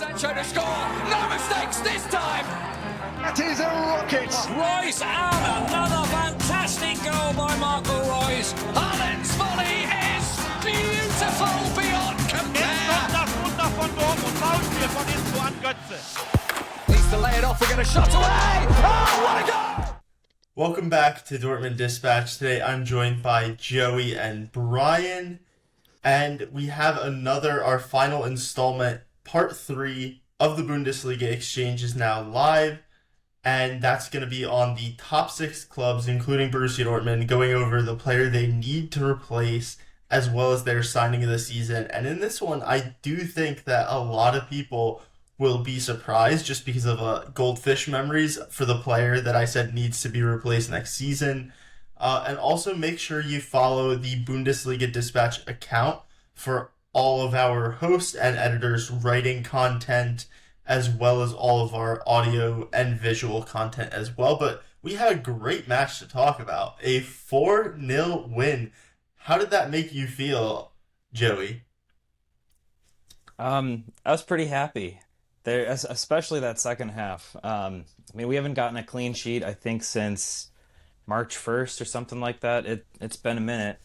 Sancho to score. No mistakes this time. That is a rocket. Royce and another fantastic goal by Marco Reus. Haaland's volley is beautiful beyond compare. Jetzt kommt das Wunder von Dortmund. Foulspiel von Inzo an Götze. Needs to lay it off. We're going to shot away. Oh, what a goal! Welcome back to Dortmund Dispatch. Today I'm joined by Joey and Brian, and we have our final installment, part 3 of the Bundesliga exchange is now live, and that's going to be on the top 6 clubs, including Borussia Dortmund, going over the player they need to replace, as well as their signing of the season. And in this one, I do think that a lot of people will be surprised just because of goldfish memories for the player that I said needs to be replaced next season. And also make sure you follow the Bundesliga Dispatch account for all of our hosts and editors writing content, as well as all of our audio and visual content as well. But we had a great match to talk about. A 4-0 win. How did that make you feel, Joey? I was pretty happy there, especially that second half. I mean, we haven't gotten a clean sheet, I think, since March 1st or something like that. It's been a minute.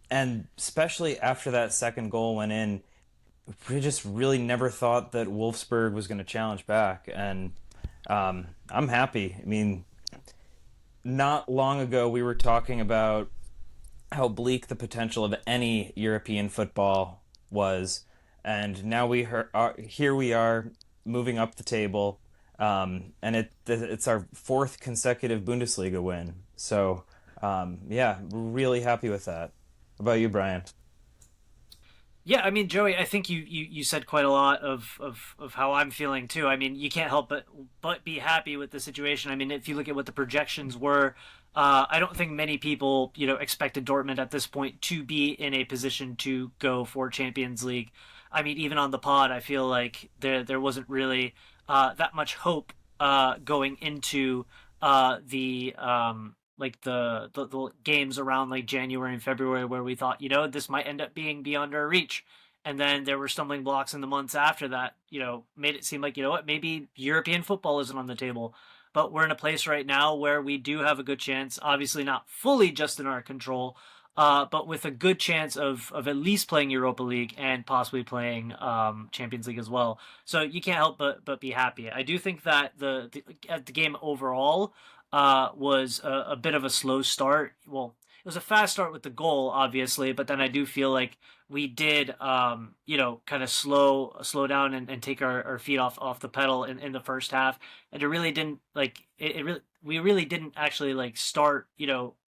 And especially after that second goal went in, we just really never thought that Wolfsburg was going to challenge back. And I'm happy. I mean, not long ago we were talking about how bleak the potential of any European football was. And now here we are moving up the table, and it's our 4th consecutive Bundesliga win. So, yeah, really happy with that. How about you, Brian? Yeah, I mean, Joey, I think you said quite a lot of how I'm feeling too. I mean, you can't help but be happy with the situation. I mean, if you look at what the projections were, I don't think many people, expected Dortmund at this point to be in a position to go for Champions League. I mean, even on the pod, I feel like there wasn't really that much hope going into the games around like January and February, where we thought, this might end up being beyond our reach. And then there were stumbling blocks in the months after that, made it seem like, maybe European football isn't on the table. But we're in a place right now where we do have a good chance, obviously not fully just in our control, but with a good chance of at least playing Europa League and possibly playing Champions League as well. So you can't help but be happy. I do think that the game overall was a bit of a slow start. Well, it was a fast start with the goal, obviously, but then I do feel like we did, kind of slow down and take our feet off the pedal in the first half. And it really didn't we really didn't actually start,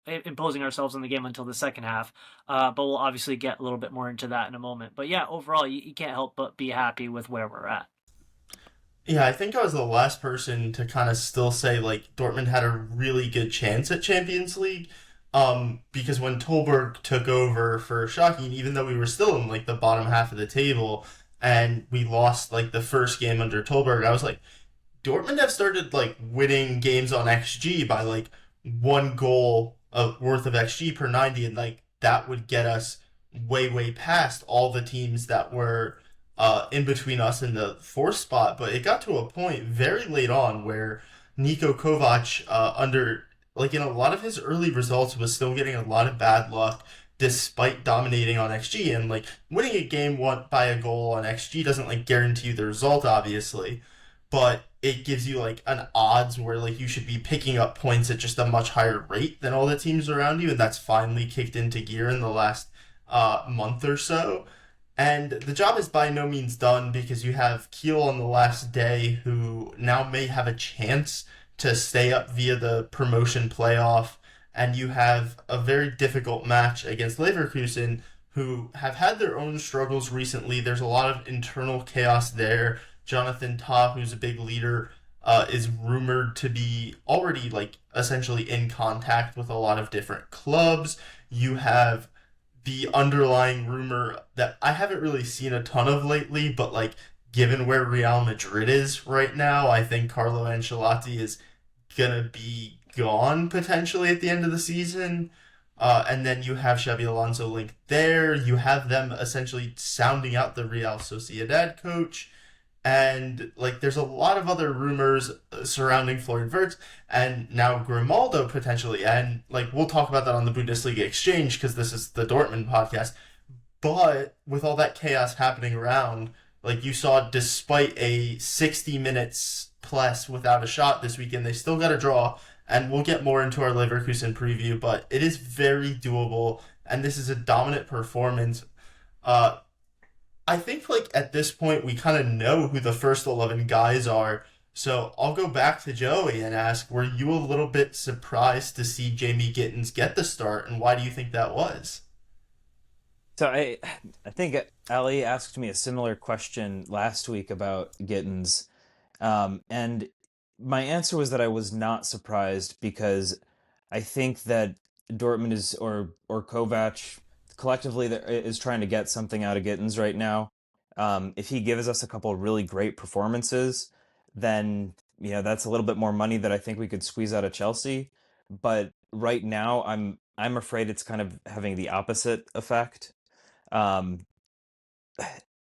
imposing ourselves on the game until the second half. But we'll obviously get a little bit more into that in a moment. But yeah, overall, you can't help but be happy with where we're at. Yeah, I think I was the last person to kind of still say, Dortmund had a really good chance at Champions League. Because when Tolberg took over for Schalke, even though we were still in, the bottom half of the table, and we lost, the first game under Tolberg, I was like, Dortmund have started, winning games on XG by, 1 goal worth of XG per 90, and, that would get us way, way past all the teams that were in between us and the 4th spot. But it got to a point very late on where Niko Kovac, in a lot of his early results, was still getting a lot of bad luck despite dominating on XG. And, winning a game by a goal on XG doesn't, guarantee you the result, obviously. But it gives you, an odds where, you should be picking up points at just a much higher rate than all the teams around you. And that's finally kicked into gear in the last month or so. And the job is by no means done, because you have Kiel on the last day, who now may have a chance to stay up via the promotion playoff, and you have a very difficult match against Leverkusen, who have had their own struggles recently. There's a lot of internal chaos there. Jonathan Tah, who's a big leader, is rumored to be already essentially in contact with a lot of different clubs. You have the underlying rumor that I haven't really seen a ton of lately, but given where Real Madrid is right now, I think Carlo Ancelotti is going to be gone potentially at the end of the season. And then you have Xabi Alonso linked there. You have them essentially sounding out the Real Sociedad coach. And like, there's a lot of other rumors surrounding Florian Wirtz and now Grimaldo potentially. And like, we'll talk about that on the Bundesliga Exchange because this is the Dortmund podcast. But with all that chaos happening around, like you saw, despite a 60 minutes plus without a shot this weekend, they still got a draw. And we'll get more into our Leverkusen preview, but it is very doable. And this is a dominant performance. I think like at this point we kind of know who the first 11 guys are. So I'll go back to Joey and ask, were you a little bit surprised to see Jamie Gittins get the start, and why do you think that was? So I think Ali asked me a similar question last week about Gittins, and my answer was that I was not surprised because I think that Dortmund is or Kovac collectively that is trying to get something out of Gittins right now. If he gives us a couple of really great performances, then that's a little bit more money that I think we could squeeze out of Chelsea. But right now, I'm afraid it's kind of having the opposite effect. Um,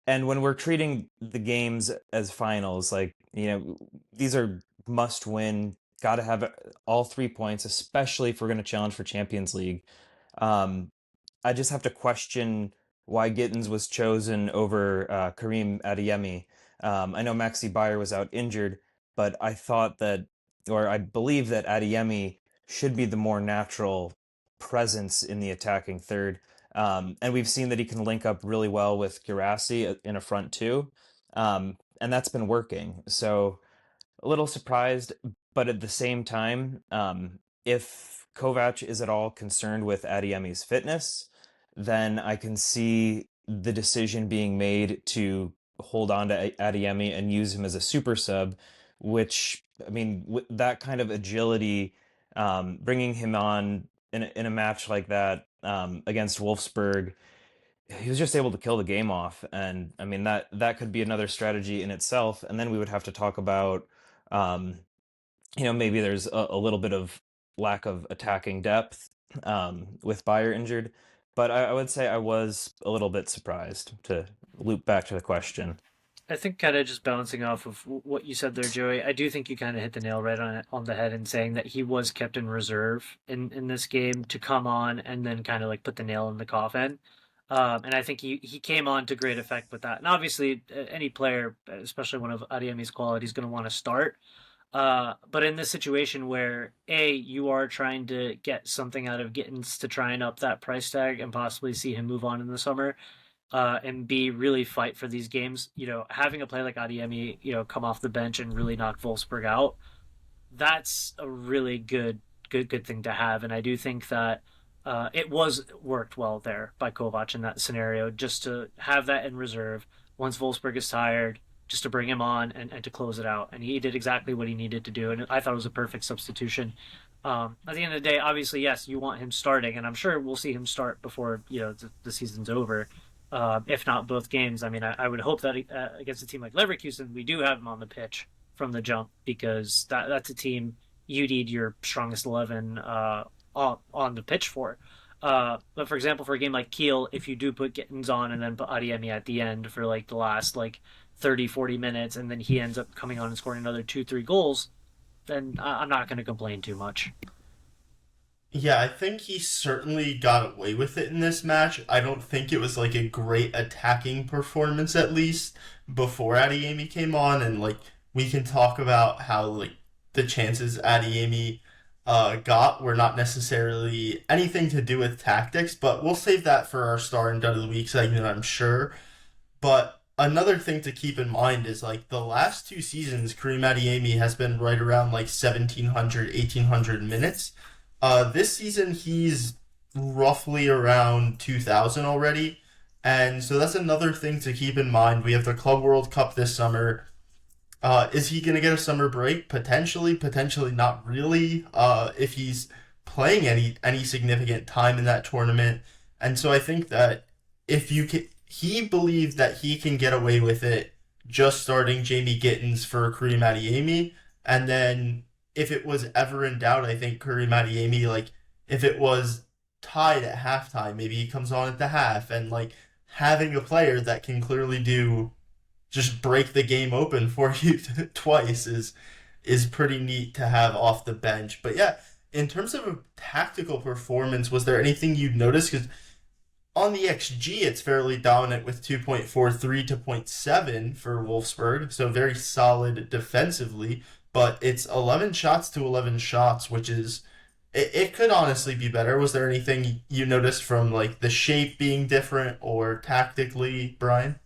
and when we're treating the games as finals, like these are must win. Got to have all 3 points, especially if we're going to challenge for Champions League. I just have to question why Gittins was chosen over Karim Adeyemi. I know Maxi Bayer was out injured, but I thought that, or I believe that Adeyemi should be the more natural presence in the attacking third. And we've seen that he can link up really well with Guirassy in a front two. And that's been working. So a little surprised, but at the same time, if Kovac is at all concerned with Adeyemi's fitness, then I can see the decision being made to hold on to Adeyemi and use him as a super sub, which, I mean, with that kind of agility, bringing him on in a match like that against Wolfsburg, he was just able to kill the game off. And I mean, that could be another strategy in itself. And then we would have to talk about, maybe there's a little bit of lack of attacking depth with Bayer injured. But I would say I was a little bit surprised, to loop back to the question. I think kind of just bouncing off of what you said there, Joey, I do think you kind of hit the nail right on the head in saying that he was kept in reserve in this game to come on and then kind of like put the nail in the coffin. And I think he came on to great effect with that. And obviously, any player, especially one of Adeyemi's qualities, is going to want to start. But in this situation where you are trying to get something out of Gittins to try and up that price tag and possibly see him move on in the summer, and B, really fight for these games, having a player like Adeyemi, come off the bench and really knock Wolfsburg out, that's a really good thing to have. And I do think that it was worked well there by Kovac in that scenario, just to have that in reserve once Wolfsburg is tired, just to bring him on and to close it out. And he did exactly what he needed to do. And I thought it was a perfect substitution. At the end of the day, obviously, yes, you want him starting. And I'm sure we'll see him start before, the season's over. If not both games. I mean, I would hope that against a team like Leverkusen, we do have him on the pitch from the jump, because that's a team you need your strongest 11 on the pitch for. But for example, for a game like Kiel, if you do put Gittins on and then put Adeyemi at the end for like the last 30-40 minutes, and then he ends up coming on and scoring another 2-3 goals, then I'm not going to complain too much. Yeah, I think he certainly got away with it in this match. I don't think it was a great attacking performance, at least before Adeyemi came on, and we can talk about how the chances Adeyemi got were not necessarily anything to do with tactics, but we'll save that for our Star and Dud of the Week segment, I'm sure. But another thing to keep in mind is the last 2 seasons, Karim Adeyemi has been right around 1,700, 1,800 minutes. This season he's roughly around 2,000 already, and so that's another thing to keep in mind. We have the Club World Cup this summer. Is he going to get a summer break? Potentially not really, if he's playing any significant time in that tournament. And so I think that he believes that he can get away with it just starting Jamie Gittins for Karim Adeyemi. And then if it was ever in doubt, I think Karim Adeyemi, if it was tied at halftime, maybe he comes on at the half. And having a player that can clearly do just break the game open for you twice is pretty neat to have off the bench. But yeah, in terms of a tactical performance, was there anything you noticed? Because on the XG, it's fairly dominant with 2.43 to zero point 0.7 for Wolfsburg, so very solid defensively. But it's 11 shots to 11 shots, which is it could honestly be better. Was there anything you noticed from like the shape being different or tactically, Brian?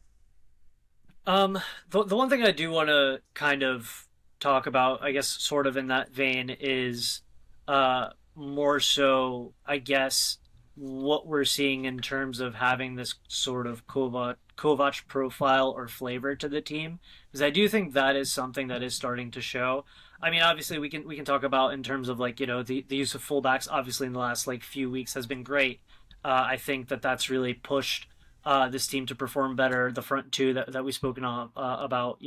The one thing I do want to kind of talk about, I guess, sort of in that vein, is more so, I guess, what we're seeing in terms of having this sort of Kovac profile or flavor to the team, because I do think that is something that is starting to show. I mean, obviously, we can talk about in terms of like the use of fullbacks. Obviously, in the last like few weeks has been great. I think that that's really pushed this team to perform better. The front two that we've spoken about,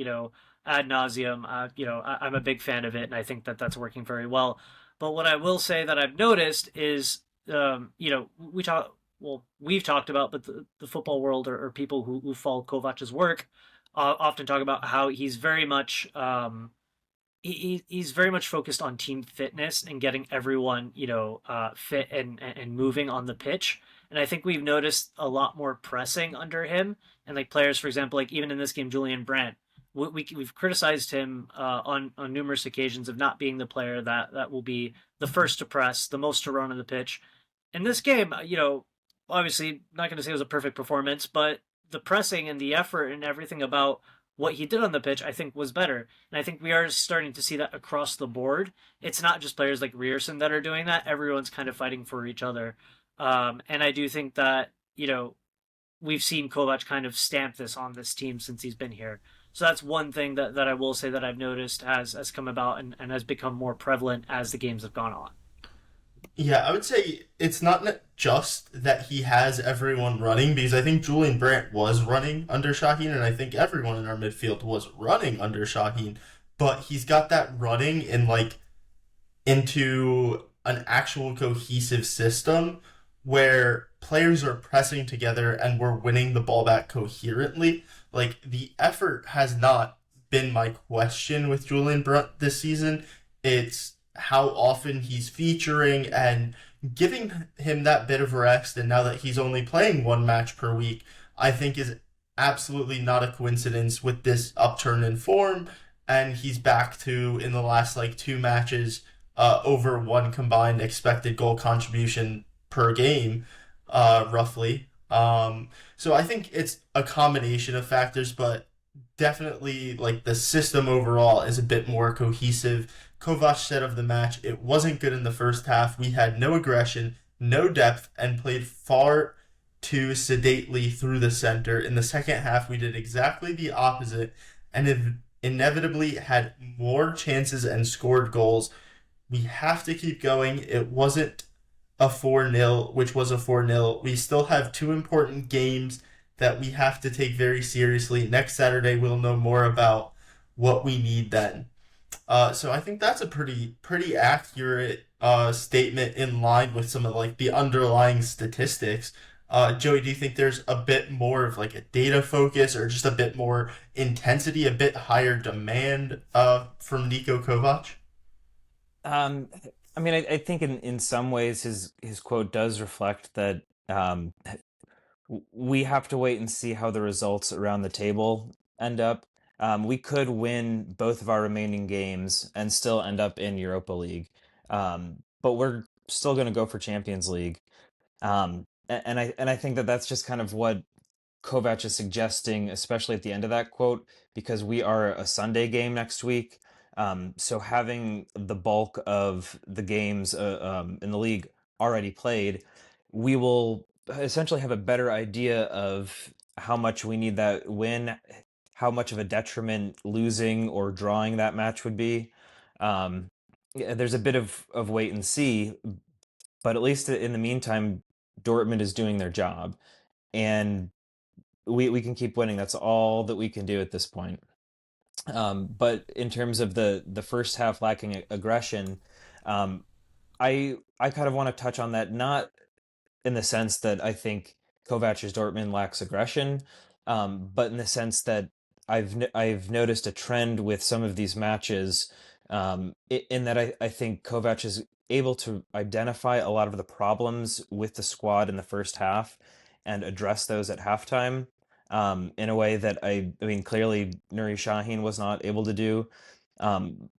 ad nauseum. I'm a big fan of it, and I think that that's working very well. But what I will say that I've noticed is, we've talked about, but the football world or people who follow Kovac's work often talk about how he's very much he's very much focused on team fitness and getting everyone fit and moving on the pitch. And I think we've noticed a lot more pressing under him, and like players, for example, like even in this game, Julian Brandt. We've criticized him on numerous occasions of not being the player that will be the first to press, the most to run on the pitch. In this game, obviously not going to say it was a perfect performance, but the pressing and the effort and everything about what he did on the pitch, I think, was better. And I think we are starting to see that across the board. It's not just players like Rierson that are doing that. Everyone's kind of fighting for each other. And I do think that, we've seen Kovac kind of stamp this on this team since he's been here. So that's one thing that I will say that I've noticed has come about and has become more prevalent as the games have gone on. Yeah, I would say it's not just that he has everyone running, because I think Julian Brandt was running under Shaheen, and I think everyone in our midfield was running under Shaheen, but he's got that running into an actual cohesive system where players are pressing together and we're winning the ball back coherently. Like, the effort has not been my question with Julian Brandt this season. It's how often he's featuring and giving him that bit of rest. And now that he's only playing one match per week, I think is absolutely not a coincidence with this upturn in form. And he's back to, in the last two matches, over one combined expected goal contribution per game, roughly. So I think it's a combination of factors, but definitely the system overall is a bit more cohesive. Kovac said of the match, it wasn't good in the first half. We had no aggression, no depth, and played far too sedately through the center. In the second half, we did exactly the opposite and inevitably had more chances and scored goals. We have to keep going. It wasn't a 4-0, which was a 4-0. We still have two important games that we have to take very seriously. Next Saturday, we'll know more about what we need then. So I think that's a pretty accurate statement in line with some of the underlying statistics. Joey, do you think there's a bit more of a data focus or just a bit more intensity, a bit higher demand from Niko Kovac? I mean, I think in some ways his quote does reflect that we have to wait and see how the results around the table end up. We could win both of our remaining games and still end up in Europa League, but we're still going to go for Champions League. And I think that that's just kind of what Kovac is suggesting, especially at the end of that quote, because we are a Sunday game next week. So having the bulk of the games in the league already played, we will essentially have a better idea of how much we need that win, how much of a detriment losing or drawing that match would be. There's a bit of wait and see, but at least in the meantime, Dortmund is doing their job, and we can keep winning. That's all that we can do at this point. But in terms of the first half lacking aggression, I kind of want to touch on that, not in the sense that I think Kovac's Dortmund lacks aggression, but in the sense that I've noticed a trend with some of these matches, in that I think Kovac is able to identify a lot of the problems with the squad in the first half and address those at halftime, in a way that I mean, clearly Nuri Sahin was not able to do. Um,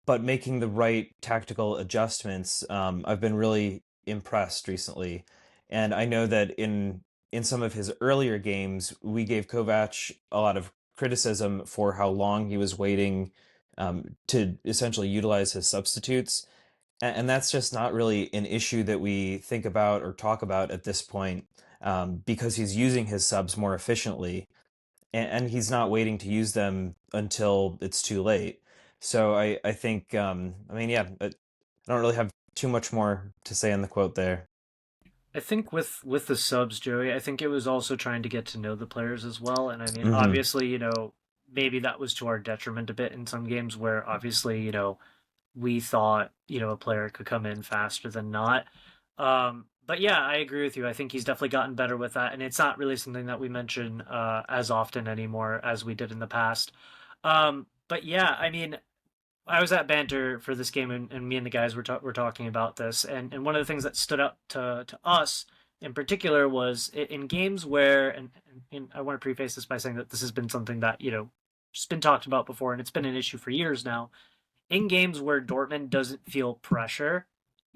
but making the right tactical adjustments, I've been really impressed recently. And I know that in some of his earlier games, we gave Kovac a lot of criticism for how long he was waiting, to essentially utilize his substitutes. And that's just not really an issue that we think about or talk about at this point, because he's using his subs more efficiently, and he's not waiting to use them until it's too late. So I think, I mean, yeah, I don't really have too much more to say on the quote there. I think with the subs, Joey, I think it was also trying to get to know the players as well. And I mean, Hmm. obviously, maybe that was to our detriment a bit in some games where obviously, we thought, a player could come in faster than not. But yeah, I agree with you. I think he's definitely gotten better with that, and it's not really something that we mention as often anymore as we did in the past. But yeah, I mean, I was at Banter for this game, and me and the guys were talking about this, and one of the things that stood out to us in particular was in games where, and I want to preface this by saying that this has been something that just been talked about before, and it's been an issue for years now. In games where Dortmund doesn't feel pressure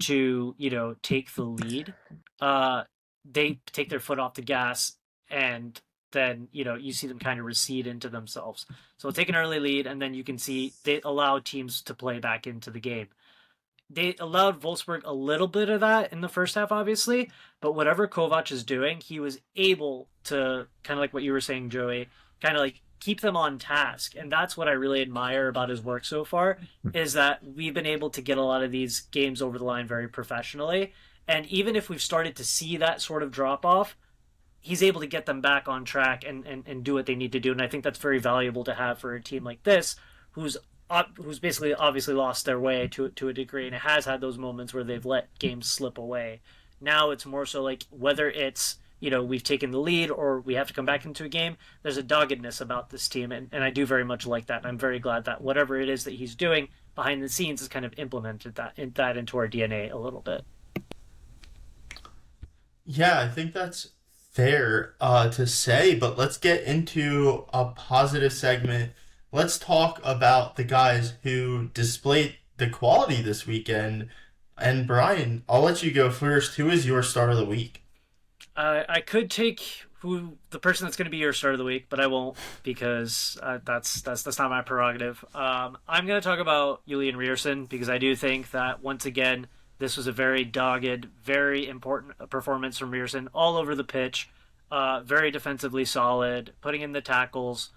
to take the lead, uh, they take their foot off the gas, and then you see them kind of recede into themselves. So take an early lead, and then you can see they allow teams to play back into the game. They allowed Wolfsburg a little bit of that in the first half, obviously, but whatever Kovac is doing, he was able to kind of like what you were saying, Joey, kind of like keep them on task, and that's what I really admire about his work so far. Is that we've been able to get a lot of these games over the line very professionally, and even if we've started to see that sort of drop off, he's able to get them back on track and do what they need to do. And I think that's very valuable to have for a team like this, who's basically obviously lost their way to a degree, and it has had those moments where they've let games slip away. Now it's more so like whether it's we've taken the lead or we have to come back into a game. There's a doggedness about this team, and I do very much like that. And I'm very glad that whatever it is that he's doing behind the scenes has kind of implemented that into our DNA a little bit. Yeah, I think that's fair to say, but let's get into a positive segment. Let's talk about the guys who displayed the quality this weekend. And Brian, I'll let you go first. Who is your star of the week? I could take who the person that's going to be your start of the week, but I won't because that's not my prerogative. I'm going to talk about Julian Rierson because I do think that once again this was a very dogged, very important performance from Rierson all over the pitch. Very defensively solid, putting in the tackles,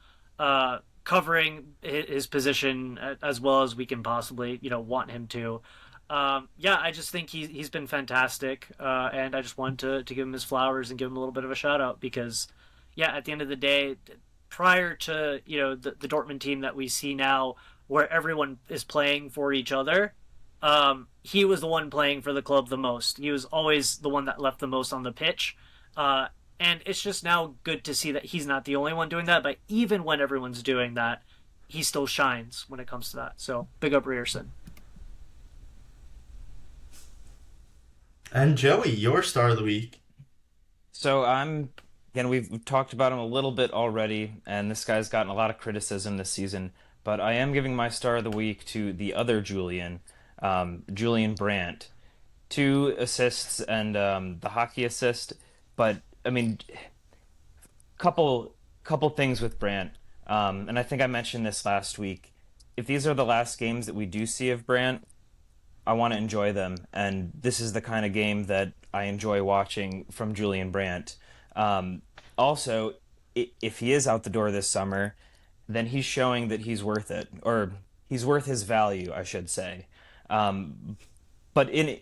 covering his position as well as we can possibly want him to. Yeah, I just think he's been fantastic, and I just wanted to give him his flowers and give him a little bit of a shout out because, yeah, at the end of the day, prior to the Dortmund team that we see now, where everyone is playing for each other, he was the one playing for the club the most. He was always the one that left the most on the pitch, and it's just now good to see that he's not the only one doing that. But even when everyone's doing that, he still shines when it comes to that. So big up Rierson. And Joey, your star of the week. So again, we've talked about him a little bit already, and this guy's gotten a lot of criticism this season. But I am giving my star of the week to the other Julian, Julian Brandt. 2 assists and, the hockey assist. But I mean, couple things with Brandt. And I think I mentioned this last week. If these are the last games that we do see of Brandt, I want to enjoy them, and this is the kind of game that I enjoy watching from Julian Brandt. Also, if he is out the door this summer, then he's showing that he's worth it, or he's worth his value, I should say. But in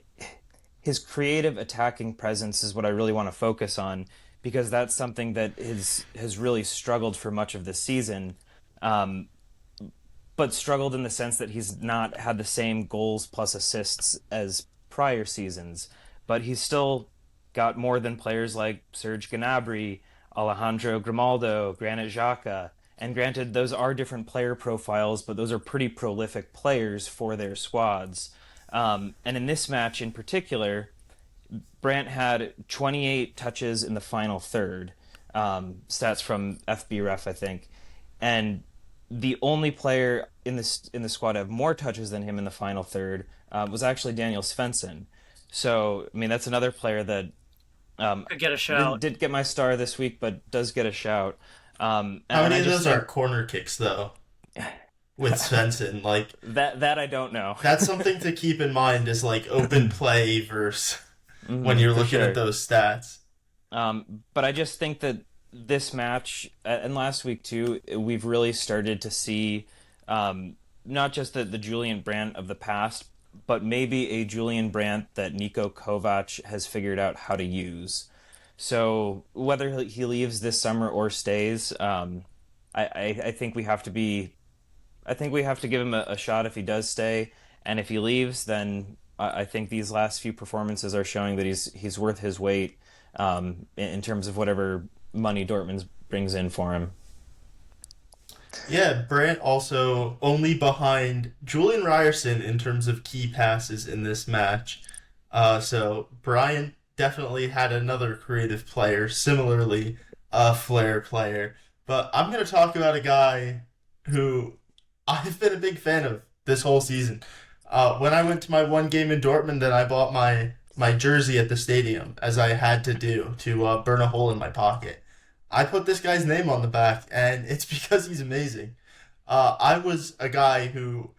his creative attacking presence is what I really want to focus on because that's something that has really struggled for much of this season. Um, but struggled in the sense that he's not had the same goals plus assists as prior seasons. But he's still got more than players like Serge Gnabry, Alejandro Grimaldo, Granit Xhaka, And granted, those are different player profiles, but those are pretty prolific players for their squads. And in this match in particular, Brandt had 28 touches in the final third. Stats from FBref, I think. And the only player in the squad to have more touches than him in the final third was actually Daniel Svensson. So, I mean, that's another player that Could get a shout. didn't get my star this week, but does get a shout. How many of those are corner kicks, though? With Svensson, like that I don't know. That's something to keep in mind is like open play versus when you're looking at those stats. But I just think that this match and last week too, we've really started to see not just the Julian Brandt of the past, but maybe a Julian Brandt that Niko Kovac has figured out how to use. So whether he leaves this summer or stays, I think we have to be. I think we have to give him a shot if he does stay, and if he leaves, then I think these last few performances are showing that he's worth his weight in terms of whatever money Dortmund brings in for him. Yeah, Brandt also only behind Julian Ryerson in terms of key passes in this match. So Brian definitely had another creative player, similarly a flair player. But I'm going to talk about a guy who I've been a big fan of this whole season. When I went to my one game in Dortmund, then I bought my jersey at the stadium, as I had to do, to burn a hole in my pocket. I put this guy's name on the back, and it's because he's amazing. I was a guy who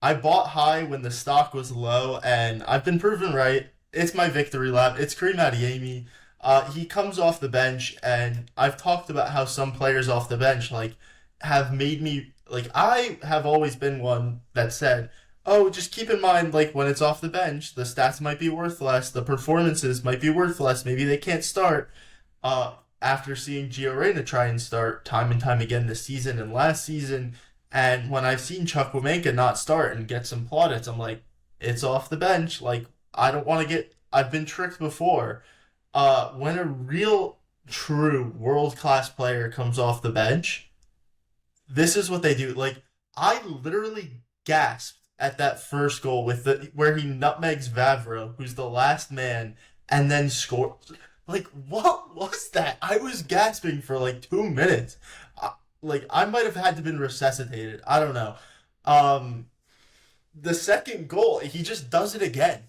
I bought high when the stock was low, and I've been proven right. It's my victory lap. It's Karim Adeyemi. He comes off the bench, and I've talked about how some players off the bench have made me. I have always been one that said, oh, just keep in mind, when it's off the bench, the stats might be worth less, the performances might be worth less, maybe they can't start. After seeing Gio Reyna try and start time and time again this season and last season, and when I've seen Chukwuemeka not start and get some plaudits, I'm like, it's off the bench. I don't want to I've been tricked before. When a real, true, world-class player comes off the bench, this is what they do. I literally gasped at that first goal where he nutmegs Vavro, who's the last man, and then scored. What was that? I was gasping for 2 minutes. I might have had to been resuscitated. I don't know. The second goal, he just does it again.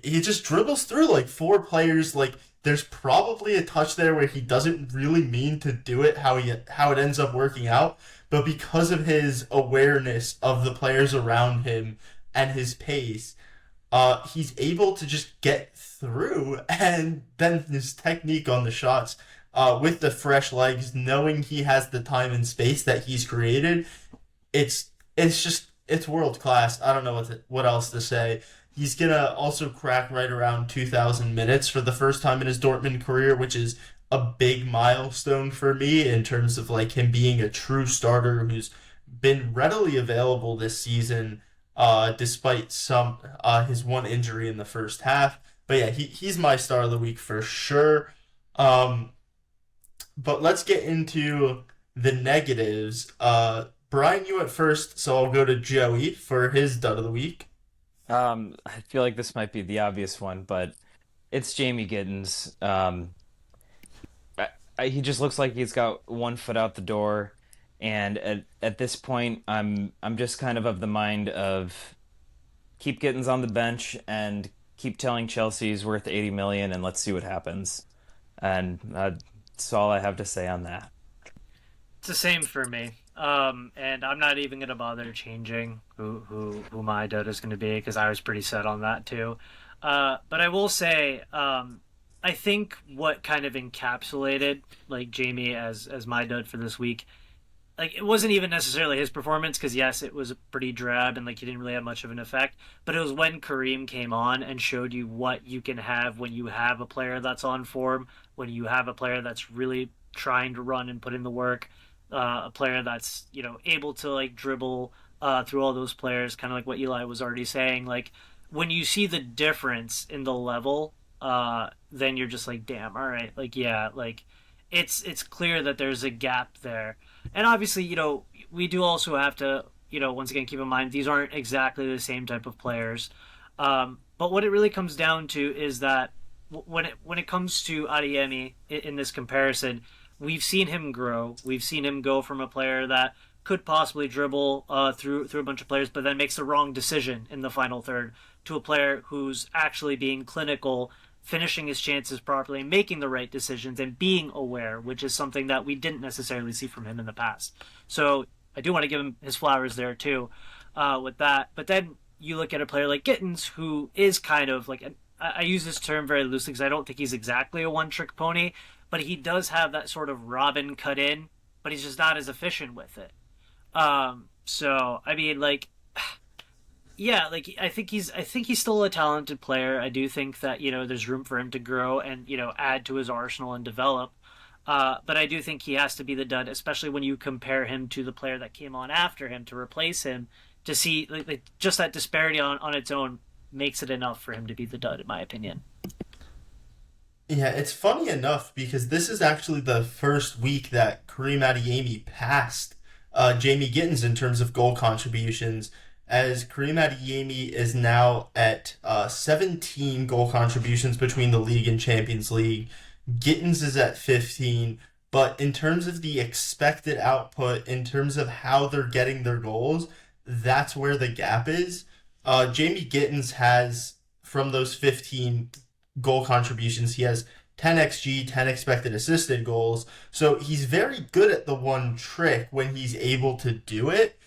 He just dribbles through 4 players. There's probably a touch there where he doesn't really mean to do it, how it ends up working out. But because of his awareness of the players around him and his pace, he's able to just get through, and then his technique on the shots, with the fresh legs, knowing he has the time and space that he's created, it's world class. I don't know what else to say. He's gonna also crack right around 2,000 minutes for the first time in his Dortmund career, which is a big milestone for me in terms of him being a true starter who's been readily available this season, despite his one injury in the first half. But yeah, he's my star of the week for sure. But let's get into the negatives. Brian, you went first, so I'll go to Joey for his dud of the week. I feel like this might be the obvious one, but it's Jamie Giddens. He just looks like he's got one foot out the door, and at this point, I'm just kind of the mind of keep Giddens on the bench and keep telling Chelsea he's worth 80 million, and let's see what happens. And that's all I have to say on that. It's the same for me. And I'm not even going to bother changing who my dud is going to be, because I was pretty set on that too. But I will say, I think what kind of encapsulated Jamie as my dud for this week, it wasn't even necessarily his performance, because yes, it was pretty drab and he didn't really have much of an effect, but it was when Karim came on and showed you what you can have when you have a player that's on form, when you have a player that's really trying to run and put in the work, a player that's able to dribble through all those players, kind of like what Eli was already saying. When you see the difference in the level, then you're just damn, all right, it's clear that there's a gap there. And obviously, we do also have to, once again, keep in mind these aren't exactly the same type of players. But what it really comes down to is that when it comes to Adeyemi in this comparison, we've seen him grow. We've seen him go from a player that could possibly dribble through a bunch of players, but then makes the wrong decision in the final third, to a player who's actually being clinical, finishing his chances properly, making the right decisions, and being aware, which is something that we didn't necessarily see from him in the past. So I do want to give him his flowers there too, with that. But then you look at a player like Gittins, who is kind of like I use this term very loosely because I don't think he's exactly a one-trick pony, but he does have that sort of Robin cut in, but he's just not as efficient with it. So I mean, like, yeah, like I think he's still a talented player. I do think that there's room for him to grow and add to his arsenal and develop. But I do think he has to be the dud, especially when you compare him to the player that came on after him to replace him. To see like just that disparity on its own makes it enough for him to be the dud, in my opinion. Yeah, it's funny enough because this is actually the first week that Kareem Adeyemi passed Jamie Gittins in terms of goal contributions, as Kareem Adeyemi is now at 17 goal contributions between the league and Champions League. Gittins is at 15, but in terms of the expected output, in terms of how they're getting their goals, that's where the gap is. Jamie Gittins has, from those 15 goal contributions, he has 10 XG, 10 expected assisted goals. So he's very good at the one trick when he's able to do it,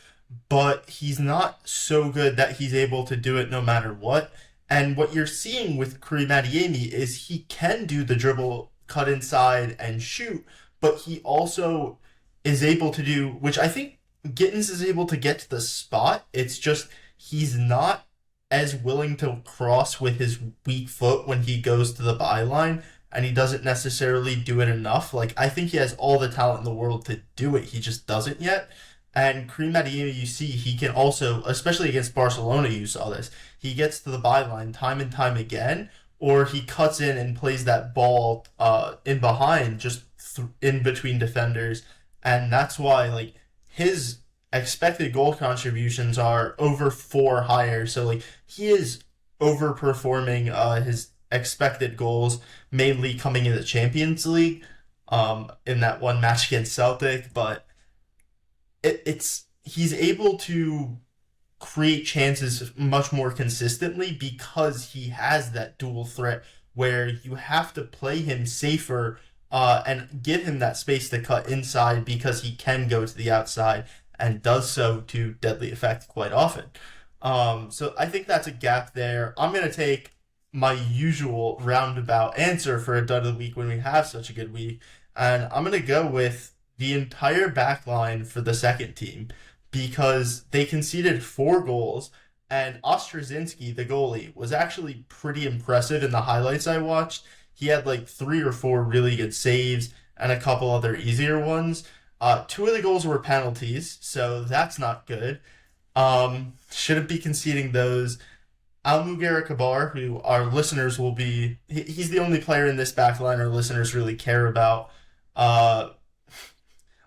but he's not so good that he's able to do it no matter what. And what you're seeing with Kareem Adeyemi is he can do the dribble, cut inside, and shoot, but he also is able to do, which I think Gittins is able to get to the spot. It's just he's not as willing to cross with his weak foot when he goes to the byline, and he doesn't necessarily do it enough. Like, I think he has all the talent in the world to do it. He just doesn't yet. And Kareem Adeyemi, you see, he can also, especially against Barcelona, you saw this, he gets to the byline time and time again, or he cuts in and plays that ball in behind, just in between defenders. And that's why, like, his expected goal contributions are over 4 higher. So, like, he is overperforming his expected goals, mainly coming in the Champions League in that one match against Celtic. But he's able to create chances much more consistently because he has that dual threat where you have to play him safer and give him that space to cut inside because he can go to the outside and does so to deadly effect quite often. So I think that's a gap there. I'm going to take my usual roundabout answer for a dud of the week when we have such a good week, and I'm going to go with the entire back line for the second team because they conceded 4 goals, and Ostrazinski, the goalie, was actually pretty impressive in the highlights I watched. He had like 3 or 4 really good saves and a couple other easier ones. 2 of the goals were penalties, so that's not good. Shouldn't be conceding those. Almugera Kabar, who our listeners will be... He's the only player in this back line our listeners really care about.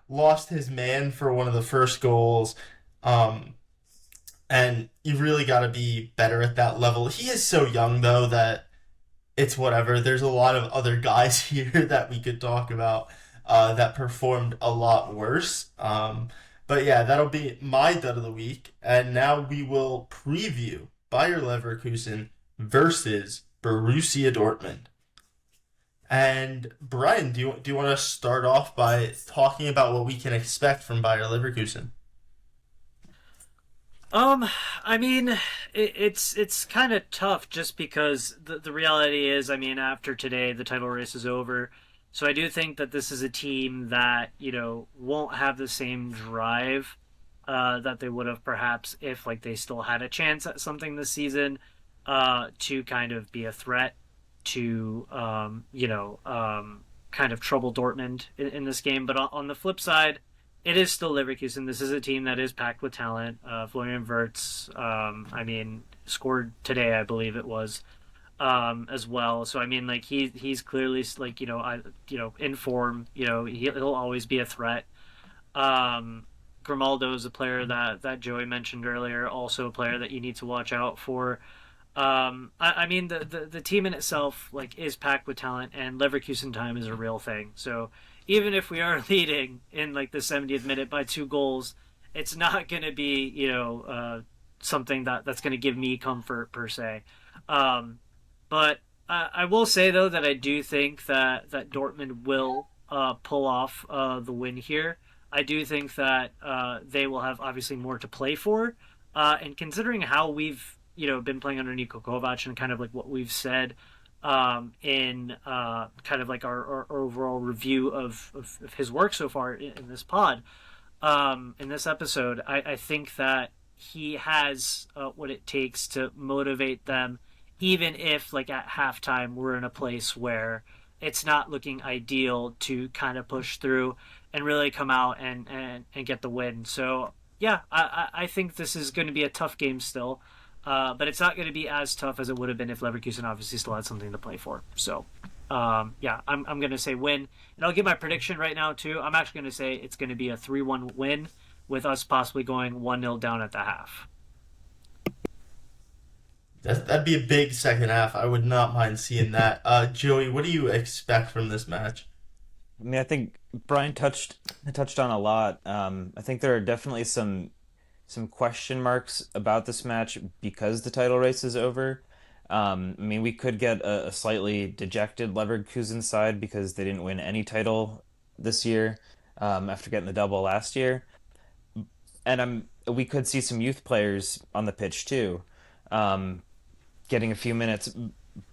Lost his man for one of the first goals. And you really got to be better at that level. He is so young, though, that it's whatever. There's a lot of other guys here that we could talk about that performed a lot worse. But yeah, that'll be my dud of the week. And now we will preview Bayer Leverkusen versus Borussia Dortmund. And Brian, do you want to start off by talking about what we can expect from Bayer Leverkusen? I mean, it's kind of tough just because the reality is, I mean, after today, the title race is over. So I do think that this is a team that, won't have the same drive that they would have perhaps if like they still had a chance at something this season to kind of be a threat to, kind of trouble Dortmund in this game. But on the flip side, it is still Leverkusen. This is a team that is packed with talent. Florian Wirtz, scored today, I believe it was, as well. So I mean, like he's clearly like in form. He'll always be a threat. Grimaldo is a player that Joey mentioned earlier, also a player that you need to watch out for. I mean, the team in itself like is packed with talent, and Leverkusen time is a real thing. So even if we are leading in like the 70th minute by 2 goals, it's not going to be something that's going to give me comfort per se. But I will say though that I do think that Dortmund will pull off the win here. I do think that they will have obviously more to play for, and considering how we've been playing under Niko Kovac and kind of like what we've said in kind of like our overall review of his work so far in this pod, in this episode, I think that he has what it takes to motivate them, even if like at halftime we're in a place where it's not looking ideal to kind of push through and really come out and get the win. So yeah, I think this is going to be a tough game still. But it's not going to be as tough as it would have been if Leverkusen obviously still had something to play for. So, yeah, I'm going to say win. And I'll give my prediction right now, too. I'm actually going to say it's going to be a 3-1 win with us possibly going 1-0 down at the half. That'd be a big second half. I would not mind seeing that. Joey, what do you expect from this match? I mean, I think Brian touched on a lot. I think there are definitely some question marks about this match because the title race is over. I mean, we could get a slightly dejected Leverkusen side because they didn't win any title this year after getting the double last year. And we could see some youth players on the pitch too, getting a few minutes.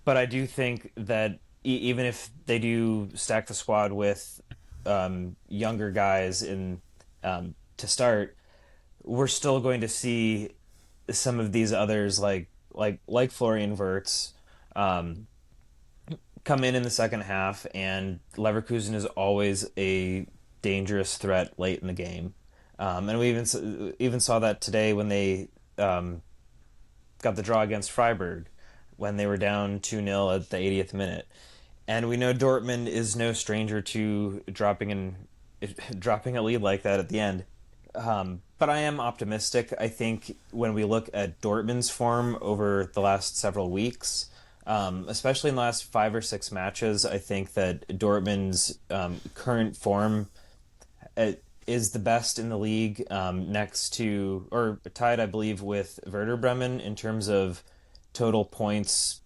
But I do think that even if they do stack the squad with younger guys to start, we're still going to see some of these others like Florian Wirtz come in the second half, and Leverkusen is always a dangerous threat late in the game. And we even saw that today when they got the draw against Freiburg when they were down 2-0 at the 80th minute. And we know Dortmund is no stranger to dropping a lead like that at the end. But I am optimistic. I think when we look at Dortmund's form over the last several weeks, especially in the last 5 or 6 matches, I think that Dortmund's current form is the best in the league, next to, or tied, I believe, with Werder Bremen in terms of total points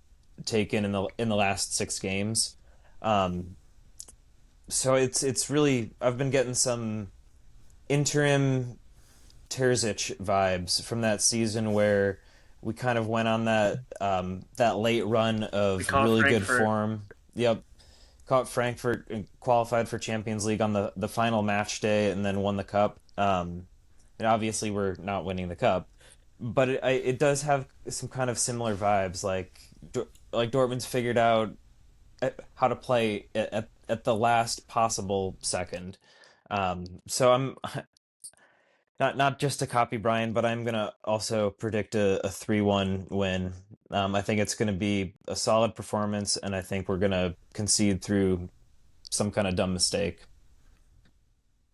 taken in the last 6 games. So it's really, I've been getting some interim Terzic vibes from that season where we kind of went on that late run of really good form. Yep. Caught Frankfurt and qualified for Champions League on the final match day and then won the cup. And obviously we're not winning the cup, but it does have some kind of similar vibes. Like Dortmund's figured out how to play at the last possible second. So I'm not just to copy Brian, but I'm gonna also predict a 3-1 win. I think it's gonna be a solid performance, and I think we're gonna concede through some kind of dumb mistake.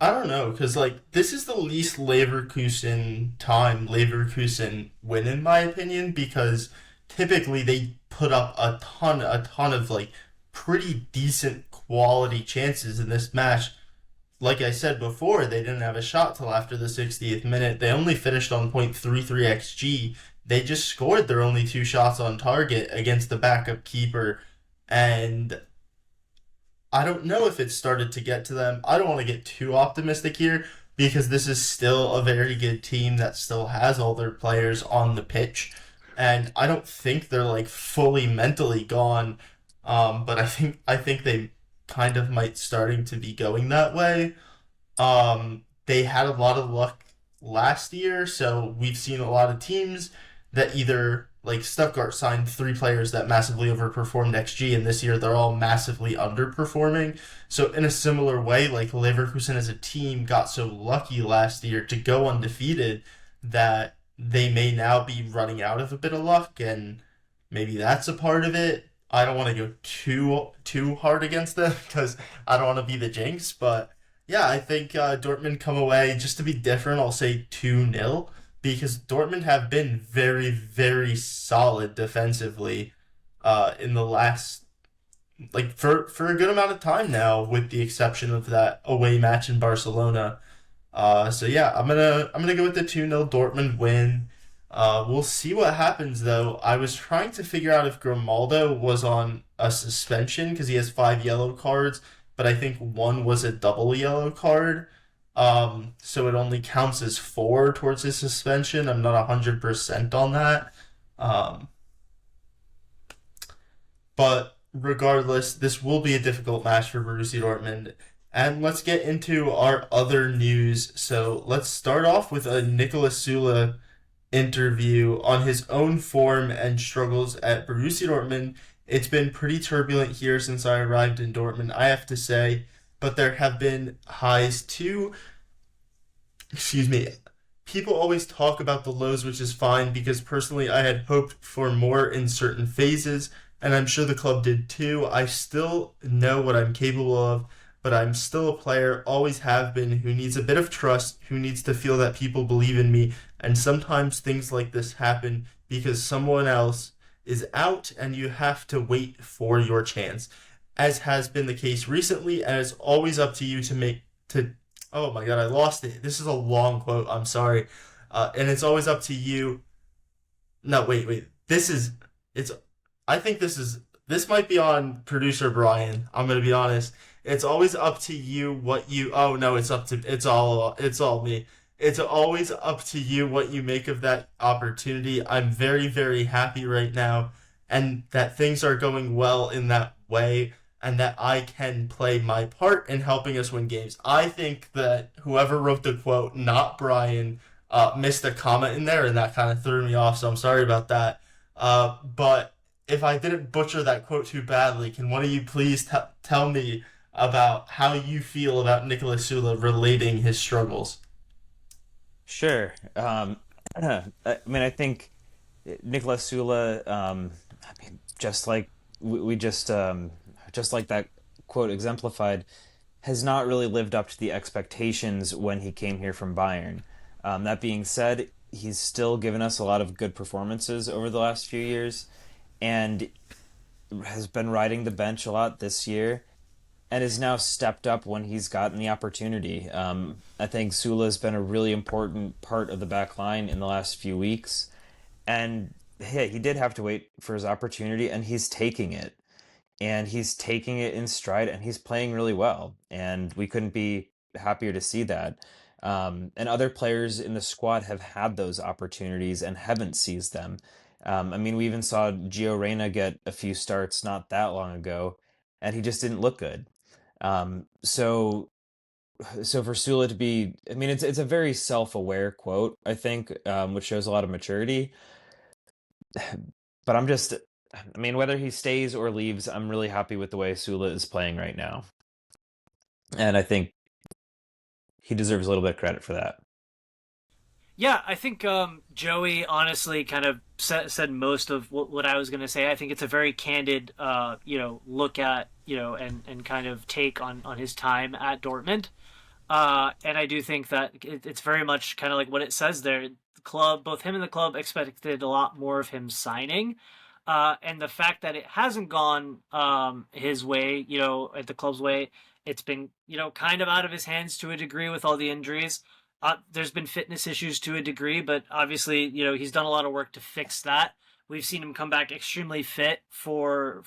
I don't know, because this is the least Leverkusen win in my opinion, because typically they put up a ton of pretty decent quality chances in this match. Like I said before, they didn't have a shot till after the 60th minute. They only finished on .33 xG. They just scored their only 2 shots on target against the backup keeper. And I don't know if it started to get to them. I don't want to get too optimistic here because this is still a very good team that still has all their players on the pitch. And I don't think they're fully mentally gone. But I think they kind of might starting to be going that way. They had a lot of luck last year, so we've seen a lot of teams that either, Stuttgart signed 3 players that massively overperformed XG, and this year they're all massively underperforming. So in a similar way, Leverkusen as a team got so lucky last year to go undefeated that they may now be running out of a bit of luck, and maybe that's a part of it. I don't want to go too hard against them because I don't want to be the jinx, but Yeah, I think Dortmund come away, just to be different, I'll say 2-0, because Dortmund have been very, very solid defensively in the last, like, for a good amount of time now, with the exception of that away match in Barcelona. So yeah, I'm gonna go with the 2-0 Dortmund win. We'll see what happens though. I was trying to figure out if Grimaldo was on a suspension because he has 5 yellow cards, but I think one was a double yellow card. So it only counts as four towards his suspension. I'm not 100% on that. Um, but regardless, this will be a difficult match for Borussia Dortmund. And let's get into our other news. So let's start off with a Nicolas Sula interview on his own form and struggles at Borussia Dortmund. It's been pretty turbulent here since I arrived in Dortmund, I have to say, but there have been highs too. Excuse me. People always talk about the lows, which is fine because personally I had hoped for more in certain phases, and I'm sure the club did too. I still know what I'm capable of, but I'm still a player, always have been, who needs a bit of trust, who needs to feel that people believe in me, and sometimes things like this happen because someone else is out and you have to wait for your chance, as has been the case recently, and it's always up to you to make to oh my god, I lost it. This is a long quote, I'm sorry. And it's always up to you. No, wait. It's I think this might be on producer Brian. I'm gonna be honest. It's always up to you what you. Oh no, it's all me. It's always up to you what you make of that opportunity. I'm very, very happy right now, and that things are going well in that way, and that I can play my part in helping us win games. I think that whoever wrote the quote, not Brian, missed a comma in there, and that kind of threw me off, so I'm sorry about that. But if I didn't butcher that quote too badly, can one of you please tell me about how you feel about Nicolas Sula relating his struggles? Sure. I think Nicolas Sula, just like we just like that quote exemplified, has not really lived up to the expectations when he came here from Bayern. That being said, he's still given us a lot of good performances over the last few years, and has been riding the bench a lot this year, and has now stepped up when he's gotten the opportunity. I think Sula has been a really important part of the back line in the last few weeks, and yeah, he did have to wait for his opportunity, and he's taking it. And he's taking it in stride, and he's playing really well. And we couldn't be happier to see that. And other players in the squad have had those opportunities and haven't seized them. We even saw Gio Reyna get a few starts not that long ago, and he just didn't look good. So for Sula to be, it's a very self-aware quote, I think, which shows a lot of maturity. But whether he stays or leaves, I'm really happy with the way Sula is playing right now. And I think he deserves a little bit of credit for that. Yeah, I think Joey honestly kind of said most of what I was going to say. I think it's a very candid, look at, and kind of take on his time at Dortmund. And I do think that it's very much kind of like what it says there. The club, both him and the club, expected a lot more of him signing. And the fact that it hasn't gone his way, at the club's way, it's been, kind of out of his hands to a degree with all the injuries. There's been fitness issues to a degree, but obviously, he's done a lot of work to fix that. We've seen him come back extremely fit for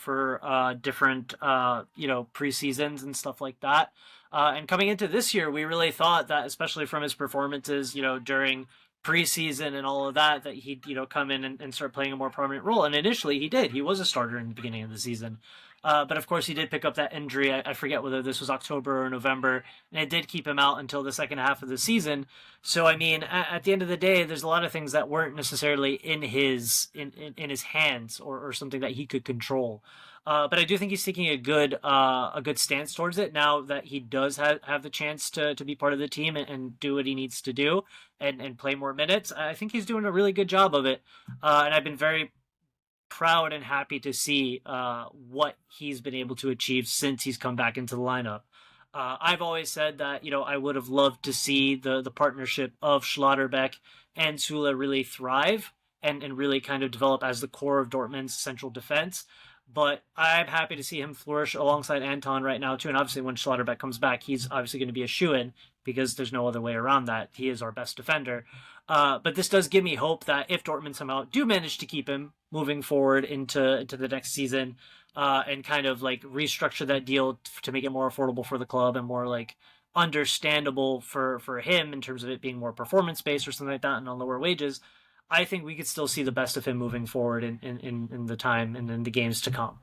different, preseasons and stuff like that. And coming into this year, we really thought that, especially from his performances, during preseason and all of that he'd, come in and start playing a more prominent role. And initially he did. He was a starter in the beginning of the season. But of course he did pick up that injury. I forget whether this was October or November, and it did keep him out until the second half of the season. So, at the end of the day, there's a lot of things that weren't necessarily in his hands or something that he could control. But I do think he's taking a good stance towards it now that he does have the chance to be part of the team and do what he needs to do and play more minutes. I think he's doing a really good job of it. And I've been very proud and happy to see what he's been able to achieve since he's come back into the lineup. I've always said that, I would have loved to see the partnership of Schlotterbeck and Sula really thrive and really kind of develop as the core of Dortmund's central defense. But I'm happy to see him flourish alongside Anton right now, too. And obviously, when Schlotterbeck comes back, he's obviously going to be a shoo-in because there's no other way around that. He is our best defender. But this does give me hope that if Dortmund somehow do manage to keep him moving forward into the next season, and kind of like restructure that deal to make it more affordable for the club and more like understandable for him in terms of it being more performance based or something like that and on lower wages, I think we could still see the best of him moving forward in the time and in the games to come.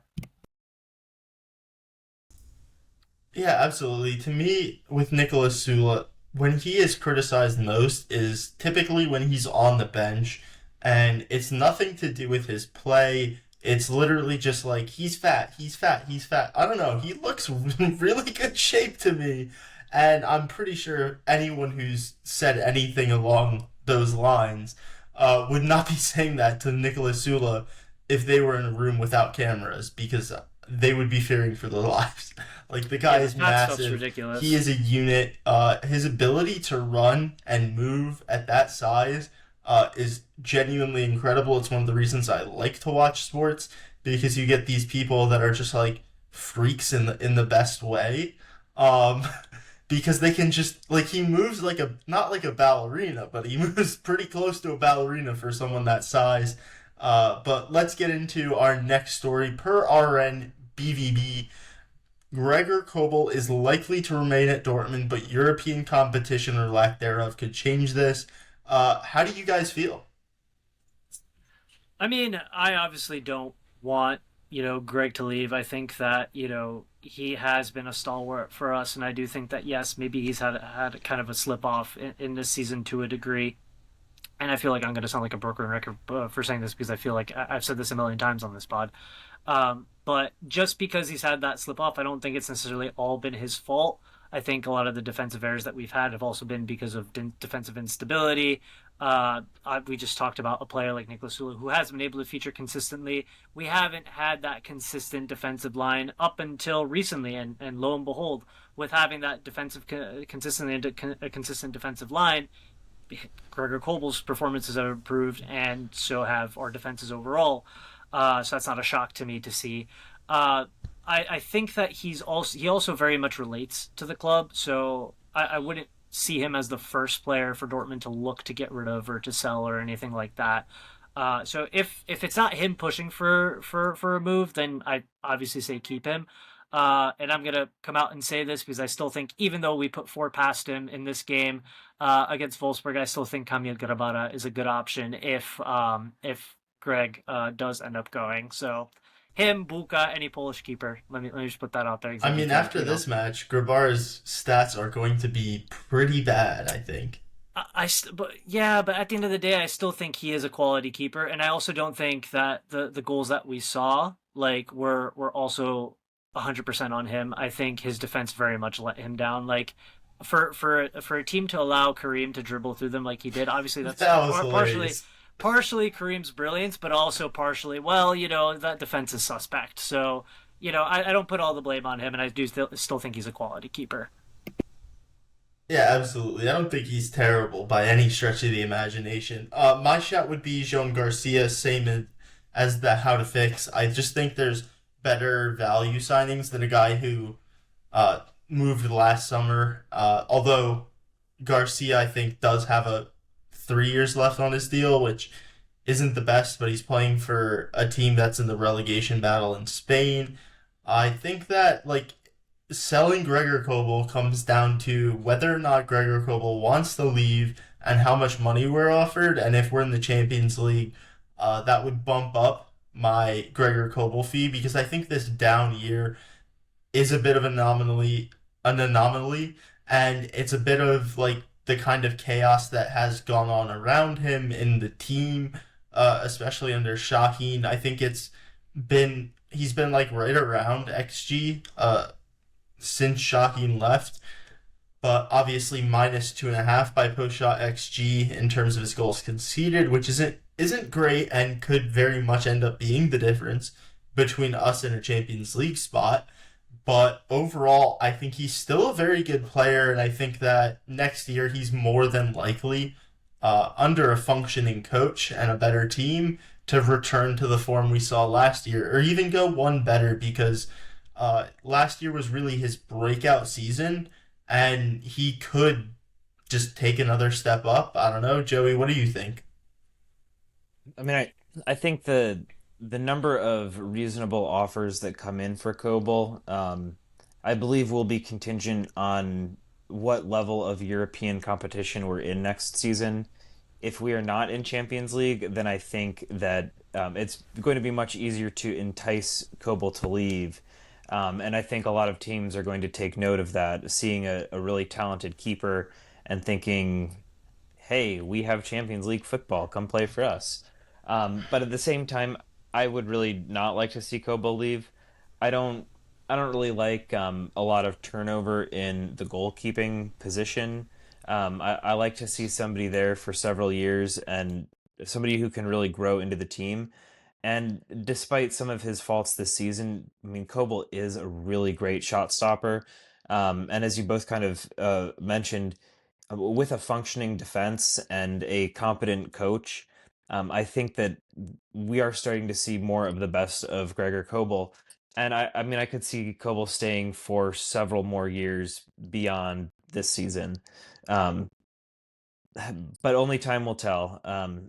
Yeah, absolutely. To me, with Nicolas Sula, when he is criticized most is typically when he's on the bench, and it's nothing to do with his play. It's literally just like, he's fat, he's fat, he's fat. I don't know. He looks in really good shape to me, and I'm pretty sure anyone who's said anything along those lines would not be saying that to Nicolas Sula if they were in a room without cameras, because they would be fearing for their lives. Like, the guy is massive. Ridiculous. He is a unit. His ability to run and move at that size is genuinely incredible. It's one of the reasons I like to watch sports, because you get these people that are just like freaks in the best way. Because they can just, like, he moves like not like a ballerina, but he moves pretty close to a ballerina for someone that size. But let's get into our next story. Per RN BVB, Gregor Kobel is likely to remain at Dortmund, but European competition or lack thereof could change this. How do you guys feel? I mean, I obviously don't want, Greg to leave. I think that, he has been a stalwart for us, and I do think that, yes, maybe he's had kind of a slip-off in this season to a degree. And I feel like I'm going to sound like a broken record for saying this, because I feel like I've said this a million times on this pod. But just because he's had that slip-off, I don't think it's necessarily all been his fault. I think a lot of the defensive errors that we've had have also been because of defensive instability. We just talked about a player like Nicolas Sula who has been able to feature consistently. We haven't had that consistent defensive line up until recently, and lo and behold, with having that consistent defensive line, Gregor Kobel's performances have improved, and so have our defenses overall. So that's not a shock to me to see. I think that he also very much relates to the club, so I wouldn't see him as the first player for Dortmund to look to get rid of or to sell or anything like that. So if it's not him pushing for a move, then I obviously say keep him. And I'm gonna come out and say this because I still think, even though we put 4 past him in this game against Wolfsburg, I still think Kamil Grabara is a good option if Greg does end up going. So him, Buka, any Polish keeper. Let me just put that out there. I mean, after this match, Grabara's stats are going to be pretty bad, I think. But at the end of the day, I still think he is a quality keeper, and I also don't think that the goals that we saw were also 100% on him. I think his defense very much let him down. Like, for a team to allow Karim to dribble through them like he did, obviously that's partially Karim's brilliance, but also partially, that defense is suspect. So, I don't put all the blame on him, and I do still think he's a quality keeper. Yeah, absolutely. I don't think he's terrible by any stretch of the imagination. My shot would be Jean Garcia, same as the how to fix. I just think there's better value signings than a guy who moved last summer. Although Garcia, I think, does have 3 years left on his deal, which isn't the best, but he's playing for a team that's in the relegation battle in Spain. I think that, selling Gregor Kobel comes down to whether or not Gregor Kobel wants to leave and how much money we're offered. And if we're in the Champions League, that would bump up my Gregor Kobel fee, because I think this down year is a bit of an anomaly, and it's a bit of the kind of chaos that has gone on around him in the team, especially under Shaheen. I think he's been right around XG since Shaheen left, but obviously minus 2.5 by post-shot XG in terms of his goals conceded, which isn't great and could very much end up being the difference between us and a Champions League spot. But overall, I think he's still a very good player, and I think that next year he's more than likely, under a functioning coach and a better team, to return to the form we saw last year, or even go one better, because last year was really his breakout season, and he could just take another step up. I don't know. Joey, what do you think? I mean, I think the number of reasonable offers that come in for Kobel, I believe will be contingent on what level of European competition we're in next season. If we are not in Champions League, then I think that it's going to be much easier to entice Kobel to leave. And I think a lot of teams are going to take note of that, seeing a really talented keeper and thinking, hey, we have Champions League football, come play for us. But at the same time, I would really not like to see Kobo leave. I don't I don't really like a lot of turnover in the goalkeeping position. I like to see somebody there for several years and somebody who can really grow into the team. And despite some of his faults this season, I mean, Kobel is a really great shot stopper. And as you both kind of mentioned, with a functioning defense and a competent coach, I think that we are starting to see more of the best of Gregor Kobel. And I mean, I could see Kobel staying for several more years beyond this season. Um, but only time will tell.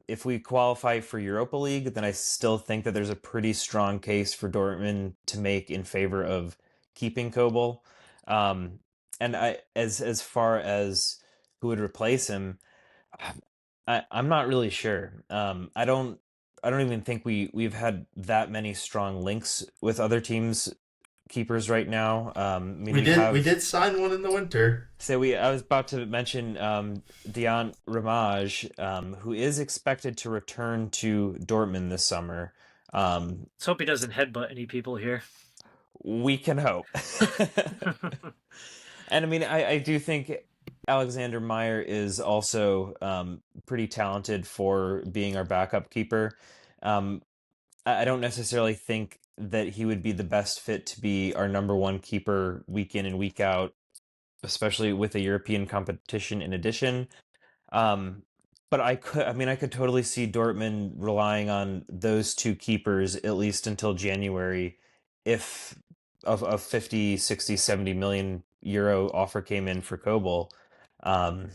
If we qualify for Europa League, then I still think that there's a pretty strong case for Dortmund to make in favor of keeping Kobel. Um, and as far as who would replace him, I'm not really sure. I don't even think we've had that many strong links with other teams keepers right now. I mean, We did sign one in the winter. so I was about to mention Dion Ramage, who is expected to return to Dortmund this summer. Let's hope he doesn't headbutt any people here. We can hope. And I mean, I do think Alexander Meyer is also pretty talented for being our backup keeper. Um, I don't necessarily think that he would be the best fit to be our number one keeper week in and week out, especially with a European competition in addition. Um, but I could totally see Dortmund relying on those two keepers at least until January if a 50, 60, 70 million euro offer came in for Kobel. Um,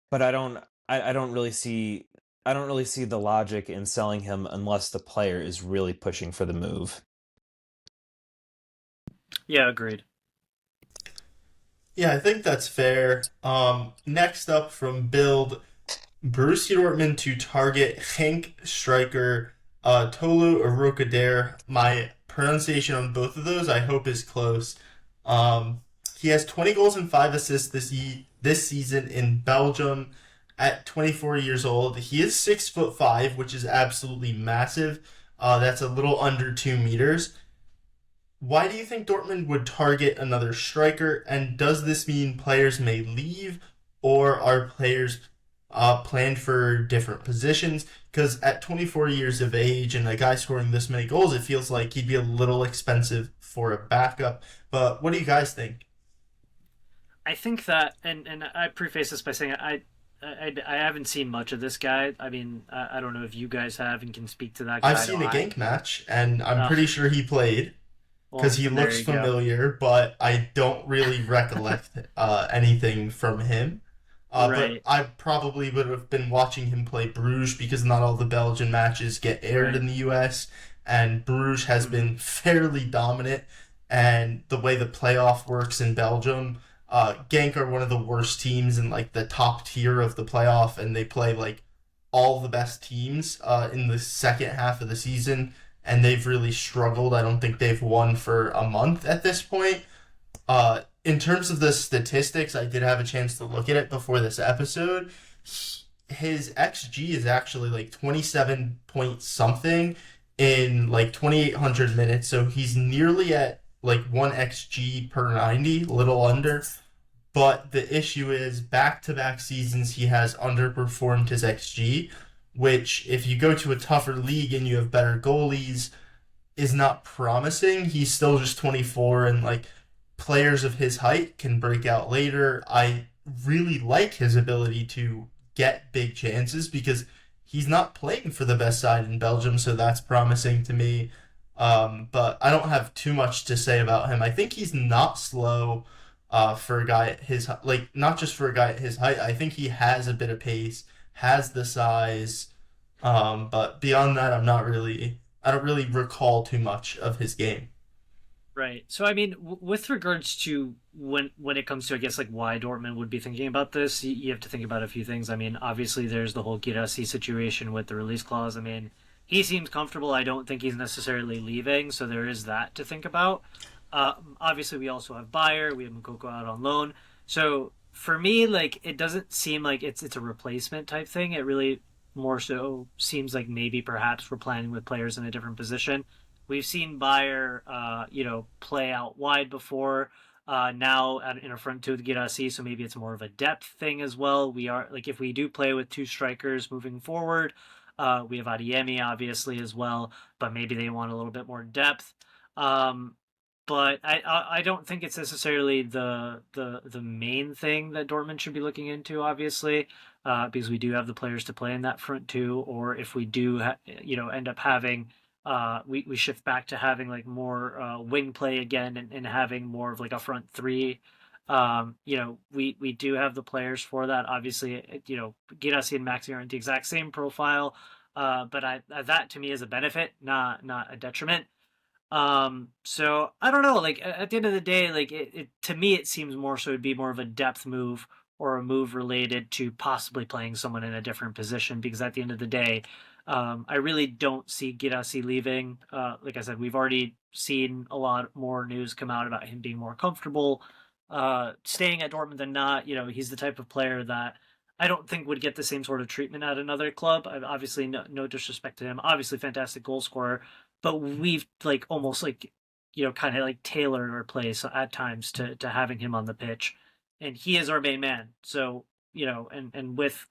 but I don't really see the logic in selling him unless the player is really pushing for the move. Yeah, agreed. Yeah, I think that's fair. Next up from Build, Borussia Dortmund to target Henk striker Tolu Arokadere. My pronunciation on both of those, I hope, is close. He has 20 goals and 5 assists this season in Belgium at 24 years old. He is 6'5", which is absolutely massive. That's a little under 2 meters. Why do you think Dortmund would target another striker? And does this mean players may leave, or are players planned for different positions? Because at 24 years of age and a guy scoring this many goals, it feels like he'd be a little expensive for a backup. But what do you guys think? I think that, and I preface this by saying I haven't seen much of this guy. I mean, I don't know if you guys have and can speak to that guy. I've seen a Genk match, and I'm pretty sure he played because he there looks you go. familiar, but I don't really recollect anything from him. Right. But I probably would have been watching him play Bruges because not all the Belgian matches get aired Right. in the US, and Bruges has been fairly dominant. And the way the playoff works in Belgium, Genk are one of the worst teams in like the top tier of the playoff, and they play like all the best teams in the second half of the season, and they've really struggled. I don't think they've won for a month at this point. In terms of the statistics, I did have a chance to look at it before this episode. His XG is actually like 27 point something in like 2,800 minutes, so he's nearly at like 1 XG per 90, little under. But the issue is back-to-back seasons he has underperformed his XG, which if you go to a tougher league and you have better goalies, is not promising. He's still just 24, and like players of his height can break out later. I really like his ability to get big chances because he's not playing for the best side in Belgium, so that's promising to me. But I don't have too much to say about him. I think he's not slow for a guy at his like not just for a guy at his height. I think he has a bit of pace, has the size. But beyond that, I don't really recall too much of his game. Right. So I mean, with regards to when it comes to, I guess, like why Dortmund would be thinking about this, you have to think about a few things. I mean, obviously there's the whole Girassi situation with the release clause. I mean, he seems comfortable. I don't think he's necessarily leaving, so there is that to think about. Obviously, we also have Bayer. We have Mukoko out on loan. So for me, like, it doesn't seem like it's a replacement type thing. It really more so seems like maybe perhaps we're planning with players in a different position. We've seen Bayer, play out wide before. Now in a front two with Girassi, so maybe it's more of a depth thing as well. We are like if we do play with two strikers moving forward, we have Adeyemi obviously as well, but maybe they want a little bit more depth. But I don't think it's necessarily the main thing that Dortmund should be looking into, obviously, because we do have the players to play in that front two. Or if we do, end up having, we shift back to having like more wing play again and having more of like a front three. We do have the players for that. Obviously, Girassi and Maxi aren't the exact same profile, but that to me is a benefit, not a detriment. So I don't know, like at the end of the day, like it to me, it seems more so it'd be more of a depth move or a move related to possibly playing someone in a different position, because at the end of the day, I really don't see Girassi leaving. Like I said, we've already seen a lot more news come out about him being more comfortable, staying at Dortmund than not. He's the type of player that I don't think would get the same sort of treatment at another club. Obviously, no disrespect to him. Obviously, fantastic goal scorer, but we've like almost like kind of like tailored our plays at times to having him on the pitch, and he is our main man. So and with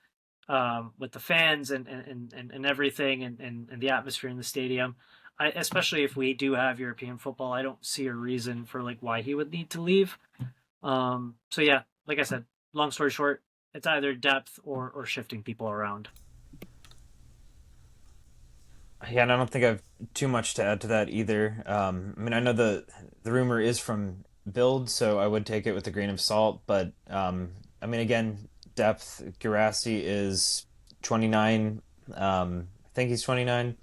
the fans and everything and the atmosphere in the stadium, especially if we do have European football, I don't see a reason for like why he would need to leave. So yeah, like I said, long story short, it's either depth or shifting people around. Yeah, and I don't think I've too much to add to that either. I mean, I know the rumor is from Build, so I would take it with a grain of salt. But I mean, again, depth. Girassi is 29. I think he's 29.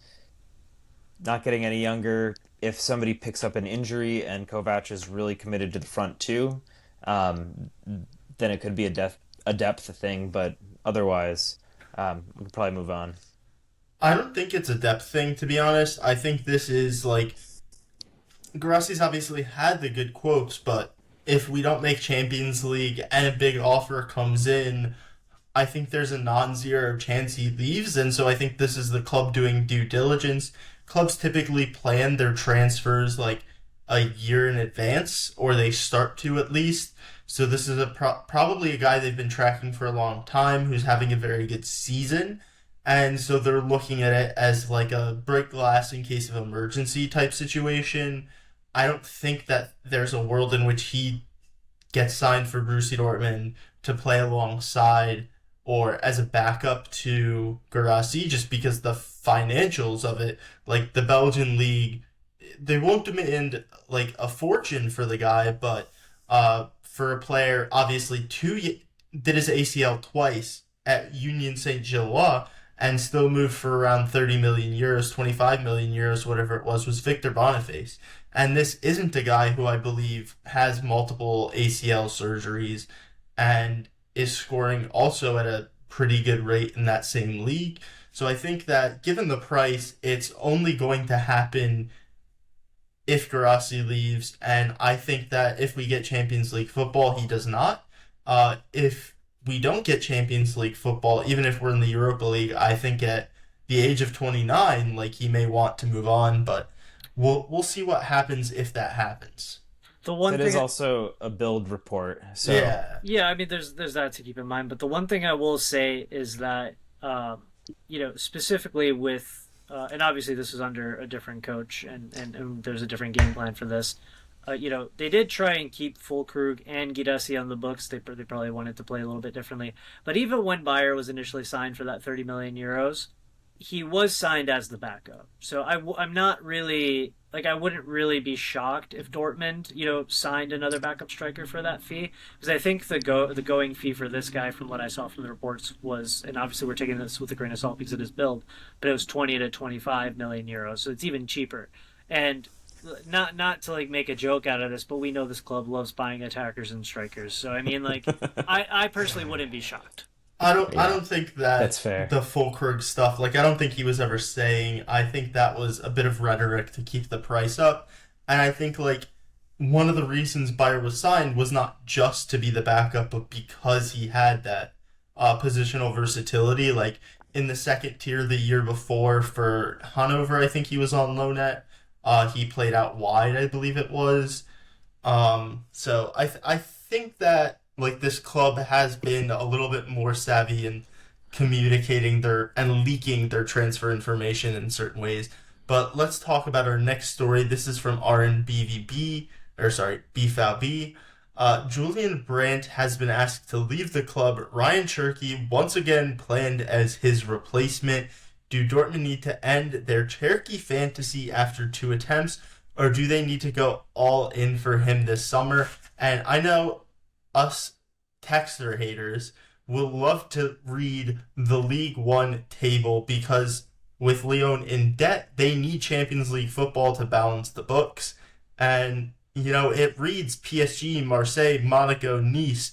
Not getting any younger. If somebody picks up an injury and Kovac is really committed to the front two, then it could be a depth thing. But otherwise, we could probably move on. I don't think it's a depth thing, to be honest. I think this is like Grassi's obviously had the good quotes, but if we don't make Champions League and a big offer comes in, I think there's a non-zero chance he leaves, and so I think this is the club doing due diligence. Clubs typically plan their transfers like a year in advance, or they start to at least. So this is probably a guy they've been tracking for a long time who's having a very good season. And so they're looking at it as like a break glass in case of emergency type situation. I don't think that there's a world in which he gets signed for Borussia Dortmund to play alongside or as a backup to Guirassy, just because the financials of it, like the Belgian league, they won't demand like a fortune for the guy, but for a player, obviously, did his ACL twice at Union Saint-Gilloise, and still moved for around 30 million euros, 25 million euros, whatever it was Victor Boniface. And this isn't a guy who I believe has multiple ACL surgeries and is scoring also at a pretty good rate in that same league. So I think that given the price, it's only going to happen if Guirassy leaves. And I think that if we get Champions League football, he does not. If we don't get Champions League football, even if we're in the Europa League, I think at the age of 29, like he may want to move on, but we'll see what happens if that happens. It is also a Build report, so yeah. I mean, there's that to keep in mind. But the one thing I will say is that specifically with and obviously this was under a different coach, and there's a different game plan for this. They did try and keep Fulkrug and Guidesi on the books. They probably wanted to play a little bit differently. But even when Bayer was initially signed for that 30 million euros, he was signed as the backup. So I'm not really like I wouldn't really be shocked if Dortmund signed another backup striker for that fee, because I think the going fee for this guy, from what I saw from the reports, was, and obviously we're taking this with a grain of salt because it is billed, but it was 20 to 25 million euros, so it's even cheaper. And not to like make a joke out of this, but we know this club loves buying attackers and strikers. So I mean, like, I personally wouldn't be shocked. I don't think that That's fair. the Fulkrug stuff, like I don't think he was ever saying. I think that was a bit of rhetoric to keep the price up. And I think like one of the reasons Bayer was signed was not just to be the backup, but because he had that positional versatility. Like in the second tier the year before for Hanover, I think he was on loan at. He played out wide, I believe it was. So I think that like this club has been a little bit more savvy in communicating their and leaking their transfer information in certain ways. But let's talk about our next story. This is from RNBVB, or sorry, BVB. Julian Brandt has been asked to leave the club. Ryan Cherky once again planned as his replacement. Do Dortmund need to end their Cherky fantasy after 2 attempts, or do they need to go all in for him this summer? And I know us Texter haters will love to read the League One table, because with Lyon in debt, they need Champions League football to balance the books. And, it reads PSG, Marseille, Monaco, Nice,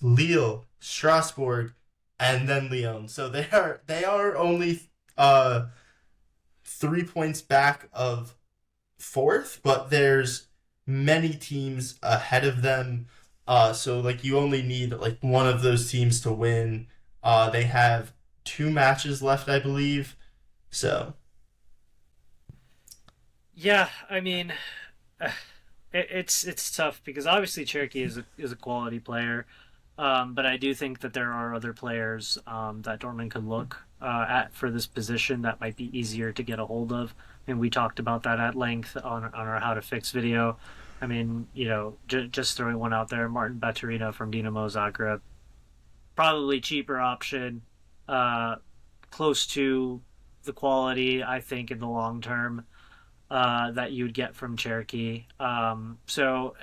Lille, Strasbourg, and then Lyon. So they are only 3 points back of fourth, but there's many teams ahead of them. So like you only need like one of those teams to win. They have 2 matches left, I believe. So Yeah, I mean, it's tough because obviously Cherky is a quality player, but I do think that there are other players that Dortmund could look at for this position that might be easier to get a hold of. And we talked about that at length on our How to Fix video. I mean, just throwing one out there, Martin Baturina from Dinamo Zagreb, probably cheaper option, close to the quality, I think, in the long term that you'd get from Cherky. So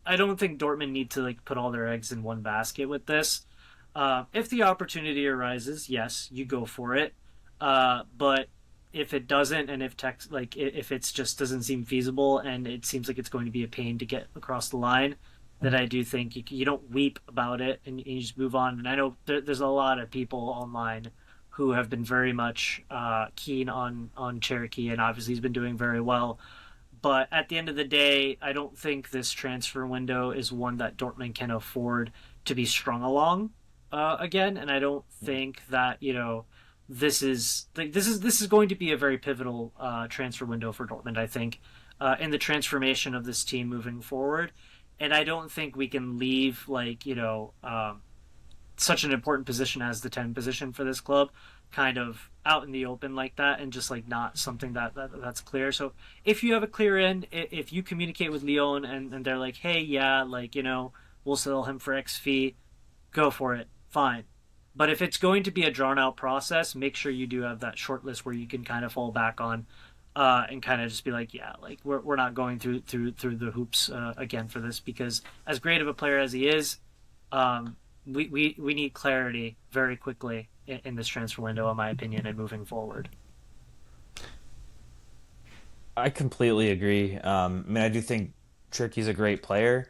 I don't think Dortmund need to like put all their eggs in one basket with this. If the opportunity arises, yes, you go for it. But if it doesn't, and if it's just doesn't seem feasible, and it seems like it's going to be a pain to get across the line, then I do think you don't weep about it and you just move on. And I know there's a lot of people online who have been very much keen on Cherokee, and obviously he's been doing very well. But at the end of the day, I don't think this transfer window is one that Dortmund can afford to be strung along again. And I don't think that this is going to be a very pivotal transfer window for Dortmund, I think, in the transformation of this team moving forward. And I don't think we can leave such an important position as the 10 position for this club kind of out in the open like that, and just like not something that's clear. So if you have a clear end, if you communicate with Lyon and they're like, hey, yeah, we'll sell him for X fee, go for it, fine. But if it's going to be a drawn out process, make sure you do have that short list where you can kind of fall back on and kind of just be like, yeah, like we're not going through the hoops again for this, because as great of a player as he is, we need clarity very quickly in this transfer window, in my opinion, and moving forward. I completely agree. I do think Cherky's a great player,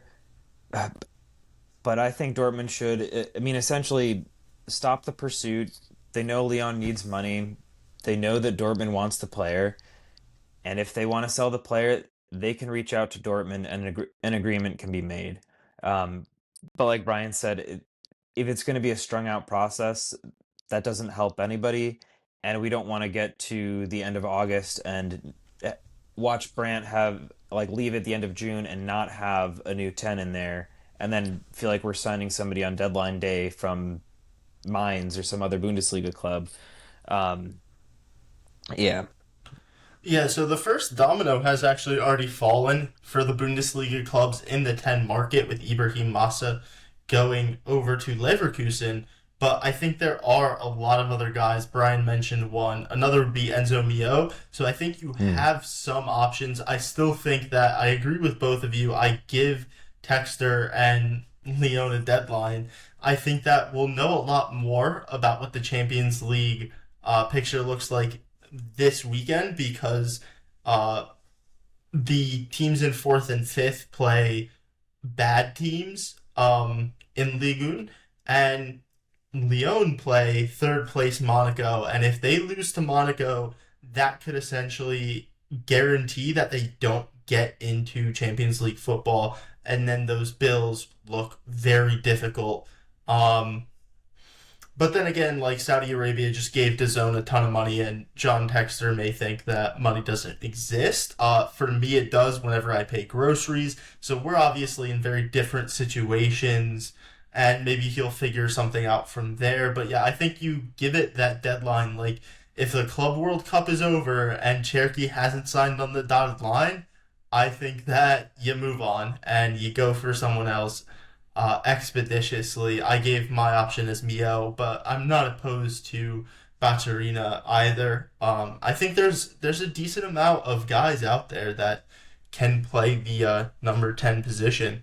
but I think Dortmund should, essentially stop the pursuit. They know Lyon needs money. They know that Dortmund wants the player. And if they want to sell the player, they can reach out to Dortmund and an agreement can be made. But like Brian said, if it's going to be a strung out process, that doesn't help anybody. And we don't want to get to the end of August and watch Brandt leave at the end of June and not have a new 10 in there, and then feel like we're signing somebody on deadline day from Mainz or some other Bundesliga club. Yeah. Yeah, so the first domino has actually already fallen for the Bundesliga clubs in the 10 market with Ibrahim Massa going over to Leverkusen. But I think there are a lot of other guys. Brian mentioned one. Another would be Enzo Mio. So I think you Mm. have some options. I still think that I agree with both of you. I give Texter and Leon a deadline. I think that we'll know a lot more about what the Champions League picture looks like this weekend because uh, the teams in fourth and fifth play bad teams in Ligue 1, and Lyon play third place Monaco. And if they lose to Monaco, that could essentially guarantee that they don't get into Champions League football. And then those bills look very difficult. But then again, like Saudi Arabia just gave DAZN a ton of money, and John Texter may think that money doesn't exist. For me, it does whenever I pay groceries. So we're obviously in very different situations, and maybe he'll figure something out from there. But yeah, I think you give it that deadline. Like, if the Club World Cup is over and Cherky hasn't signed on the dotted line, I think that you move on and you go for someone else expeditiously. I gave my option as Mio, but I'm not opposed to Baturina either. I think there's a decent amount of guys out there that can play the number 10 position.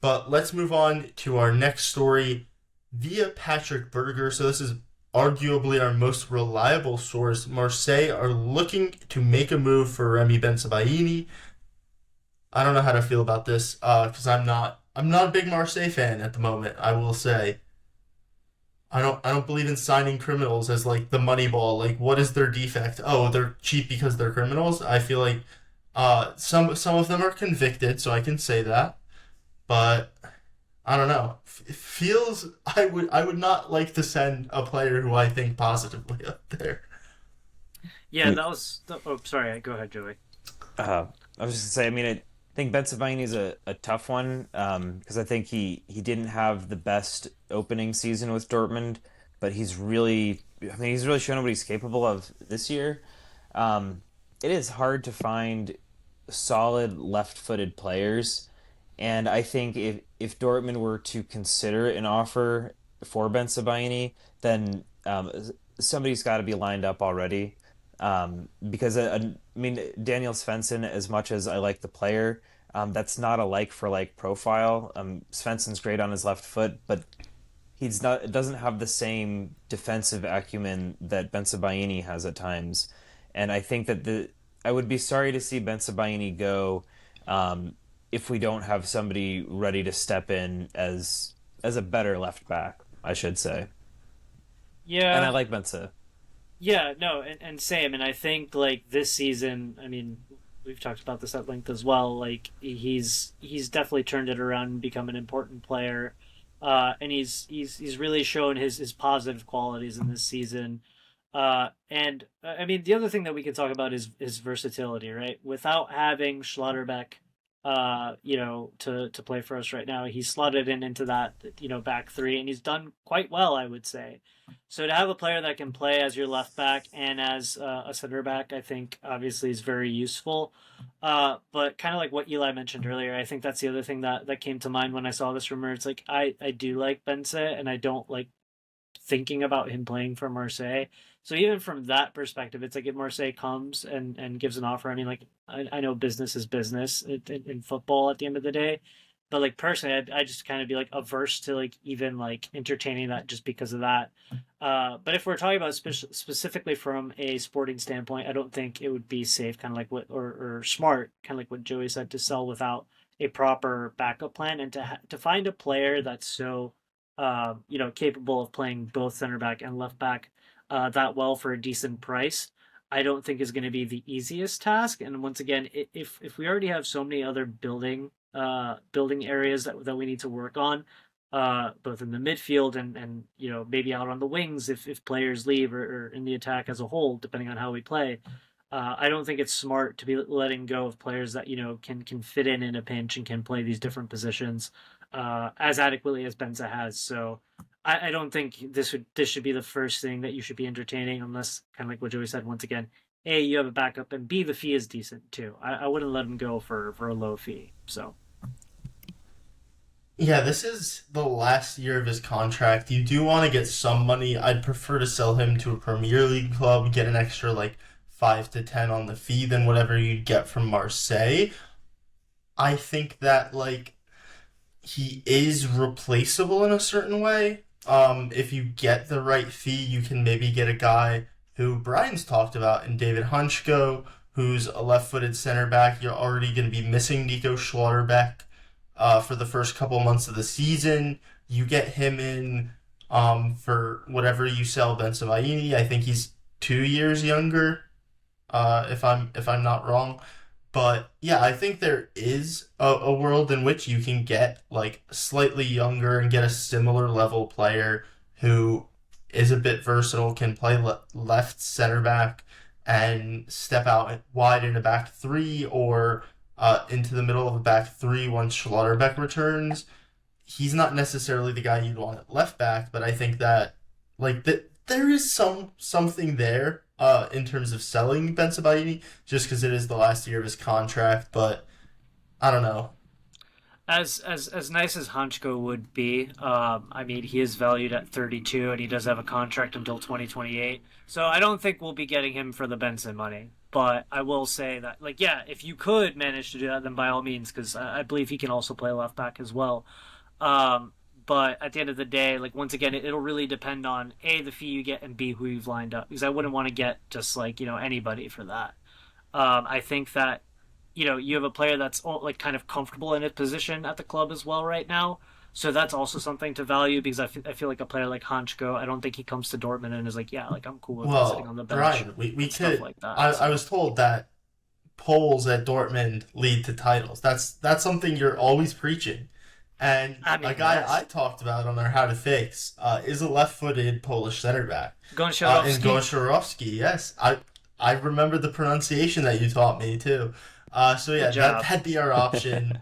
But let's move on to our next story via Patrick Berger. So this is arguably our most reliable source. Marseille are looking to make a move for Remy Bensebaini. I don't know how to feel about this because I'm not a big Marseille fan at the moment. I will say I don't believe in signing criminals as like the money ball. Like, what is their defect? Oh, they're cheap because they're criminals. I feel like some of them are convicted, so I can say that. But I don't know. It feels I would not like to send a player who I think positively up there. Yeah, that was. Oh, sorry. Go ahead, Joey. Uh, I was just gonna say, I mean, I think Bensebaini is a tough one because I think he didn't have the best opening season with Dortmund, but he's really shown what he's capable of this year. Um, it is hard to find solid left-footed players, and I think if Dortmund were to consider an offer for Bensebaini, then somebody's got to be lined up already. Because I mean Daniel Svensson, as much as I like the player, that's not a like for like profile. Svensson's great on his left foot, but he's not doesn't have the same defensive acumen that Bensebaini has at times. And I think that the I would be sorry to see Bensebaini go if we don't have somebody ready to step in as a better left back, I should say. And I Yeah, like Bense. yeah, no, and same. And I think like this season, I mean, we've talked about this at length as well. Like he's definitely turned it around and become an important player. And he's really shown his positive qualities in this season. And I mean, the other thing that we can talk about is his versatility, right? Without having Schlotterbeck, to play for us right now, he's slotted in into that, back three, and he's done quite well, I would say. So to have a player that can play as your left back and as a center back, I think obviously is very useful. But kind of like what Eli mentioned earlier, I think that's the other thing that came to mind when I saw this rumor. It's like I do like Benze, and I don't like thinking about him playing for Marseille. So even from that perspective, it's like if Marseille comes and gives an offer, I mean, like I know business is business in football at the end of the day, but like personally, I just kind of be like averse to like even like entertaining that just because of that. But if we're talking about specifically from a sporting standpoint, I don't think it would be safe, kind of like what or smart, kind of like what Joey said, to sell without a proper backup plan and to find a player that's so capable of playing both center back and left back that well for a decent price, I don't think is going to be the easiest task. And once again, if we already have so many other building areas that we need to work on, both in the midfield and maybe out on the wings if players leave or in the attack as a whole, depending on how we play. I don't think it's smart to be letting go of players that can fit in a pinch and can play these different positions as adequately as Benza has. So I don't think this should be the first thing that you should be entertaining, unless, kind of like what Joey said once again, A, you have a backup, and B, the fee is decent too. I wouldn't let him go for a low fee. So Yeah, this is the last year of his contract. You do want to get some money. I'd prefer to sell him to a Premier League club, get an extra like 5 to 10 on the fee than whatever you'd get from Marseille. I think that like he is replaceable in a certain way. If you get the right fee, you can maybe get a guy who Brian's talked about in David Hunchko, who's a left-footed center back. You're already going to be missing Nico Schlotterbeck for the first couple months of the season. You get him in for whatever you sell Ben Sebaini. I think he's 2 years younger, if I'm not wrong. But yeah, I think there is a world in which you can get like slightly younger and get a similar level player who is a bit versatile, can play left center back and step out wide in a back three or into the middle of a back three once Schlotterbeck returns. He's not necessarily the guy you'd want at left back, but I think that like there is something there in terms of selling Ben Sebaini, just because it is the last year of his contract. But I don't know. as nice as Hanchko would be, I mean, he is valued at 32, and he does have a contract until 2028. So I don't think we'll be getting him for the Benson money. But I will say that, like, yeah, if you could manage to do that, then by all means, because I believe he can also play left back as well. But at the end of the day, like, once again, it'll really depend on A, the fee you get, and B, who you've lined up. Because I wouldn't want to get just, like, anybody for that. I think that, you have a player that's like kind of comfortable in his position at the club as well right now. So that's also something to value, because I feel like a player like Hanchko, I don't think he comes to Dortmund and is like, yeah, like, I'm cool with sitting on the bench. Brian, we stuff could. like that. I was told that polls at Dortmund lead to titles. That's something you're always preaching. And I mean, a guy yes. I talked about on our How to Fix is a left-footed Polish center back. Gonczarowski. And Gonczarowski, yes. I remember the pronunciation that you taught me, too. So yeah, that'd be our option.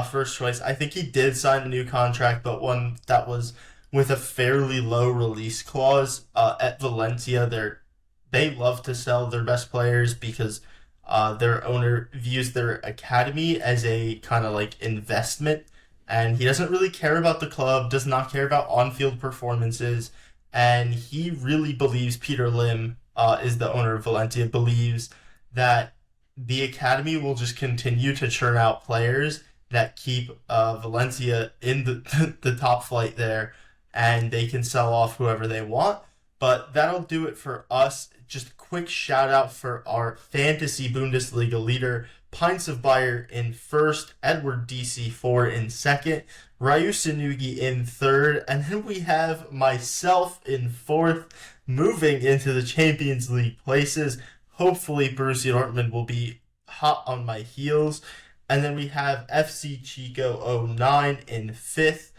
First choice. I think he did sign a new contract, but one that was with a fairly low release clause. At Valencia, they love to sell their best players because their owner views their academy as a kind of like investment, and he doesn't really care about the club, does not care about on-field performances, and he really believes, Peter Lim is the owner of Valencia, believes that the academy will just continue to churn out players that keep Valencia in the top flight there, and they can sell off whoever they want. But that'll do it for us. Just a quick shout out for our fantasy Bundesliga leader, Pints of Bayer in first, Edward DC4 in second, Ryu Sanugi in third, and then we have myself in fourth, moving into the Champions League places. Hopefully Borussia Dortmund will be hot on my heels. And then we have FC Chico 09 in fifth.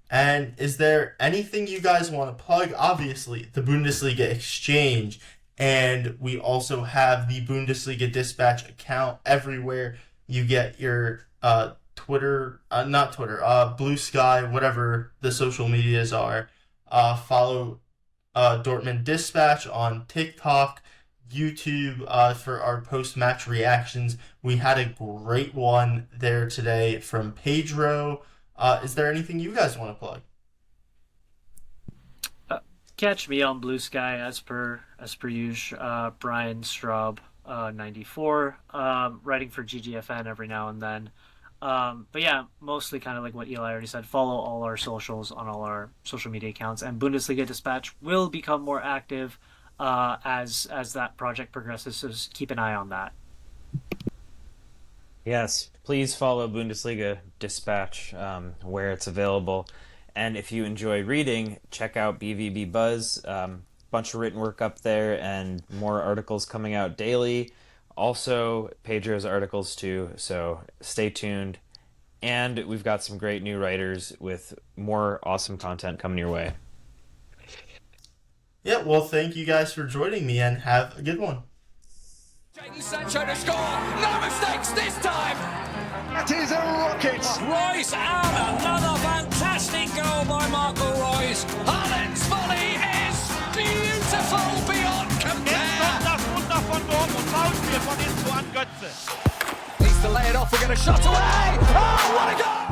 And is there anything you guys want to plug? Obviously, the Bundesliga Exchange. And we also have the Bundesliga Dispatch account everywhere you get your Blue Sky, whatever the social medias are. Follow Dortmund Dispatch on TikTok, YouTube for our post-match reactions. We had a great one there today from Pedro. Is there anything you guys want to plug? Catch me on Blue Sky as per usual. Brian Straub 94, writing for GGFN every now and then. But yeah, mostly kind of like what Eli already said. Follow all our socials on all our social media accounts, and Bundesliga Dispatch will become more active as that project progresses. So just keep an eye on that. Yes, please follow Bundesliga Dispatch where it's available. And if you enjoy reading, check out BVB Buzz. Bunch of written work up there and more articles coming out daily. Also, Pedro's articles too, so stay tuned. And we've got some great new writers with more awesome content coming your way. Yeah, well, thank you guys for joining me, and have a good one. Jadon Sancho to score. No mistakes this time. That is a rocket. Royce, and another fantastic goal by Marco Royce. Royce. Haaland's volley is beautiful beyond Jetzt compare. kommt das Wunder von Dortmund. Foulspiel von Inso an Götze. Needs to lay it off. We're going to shot away. Oh, what a goal!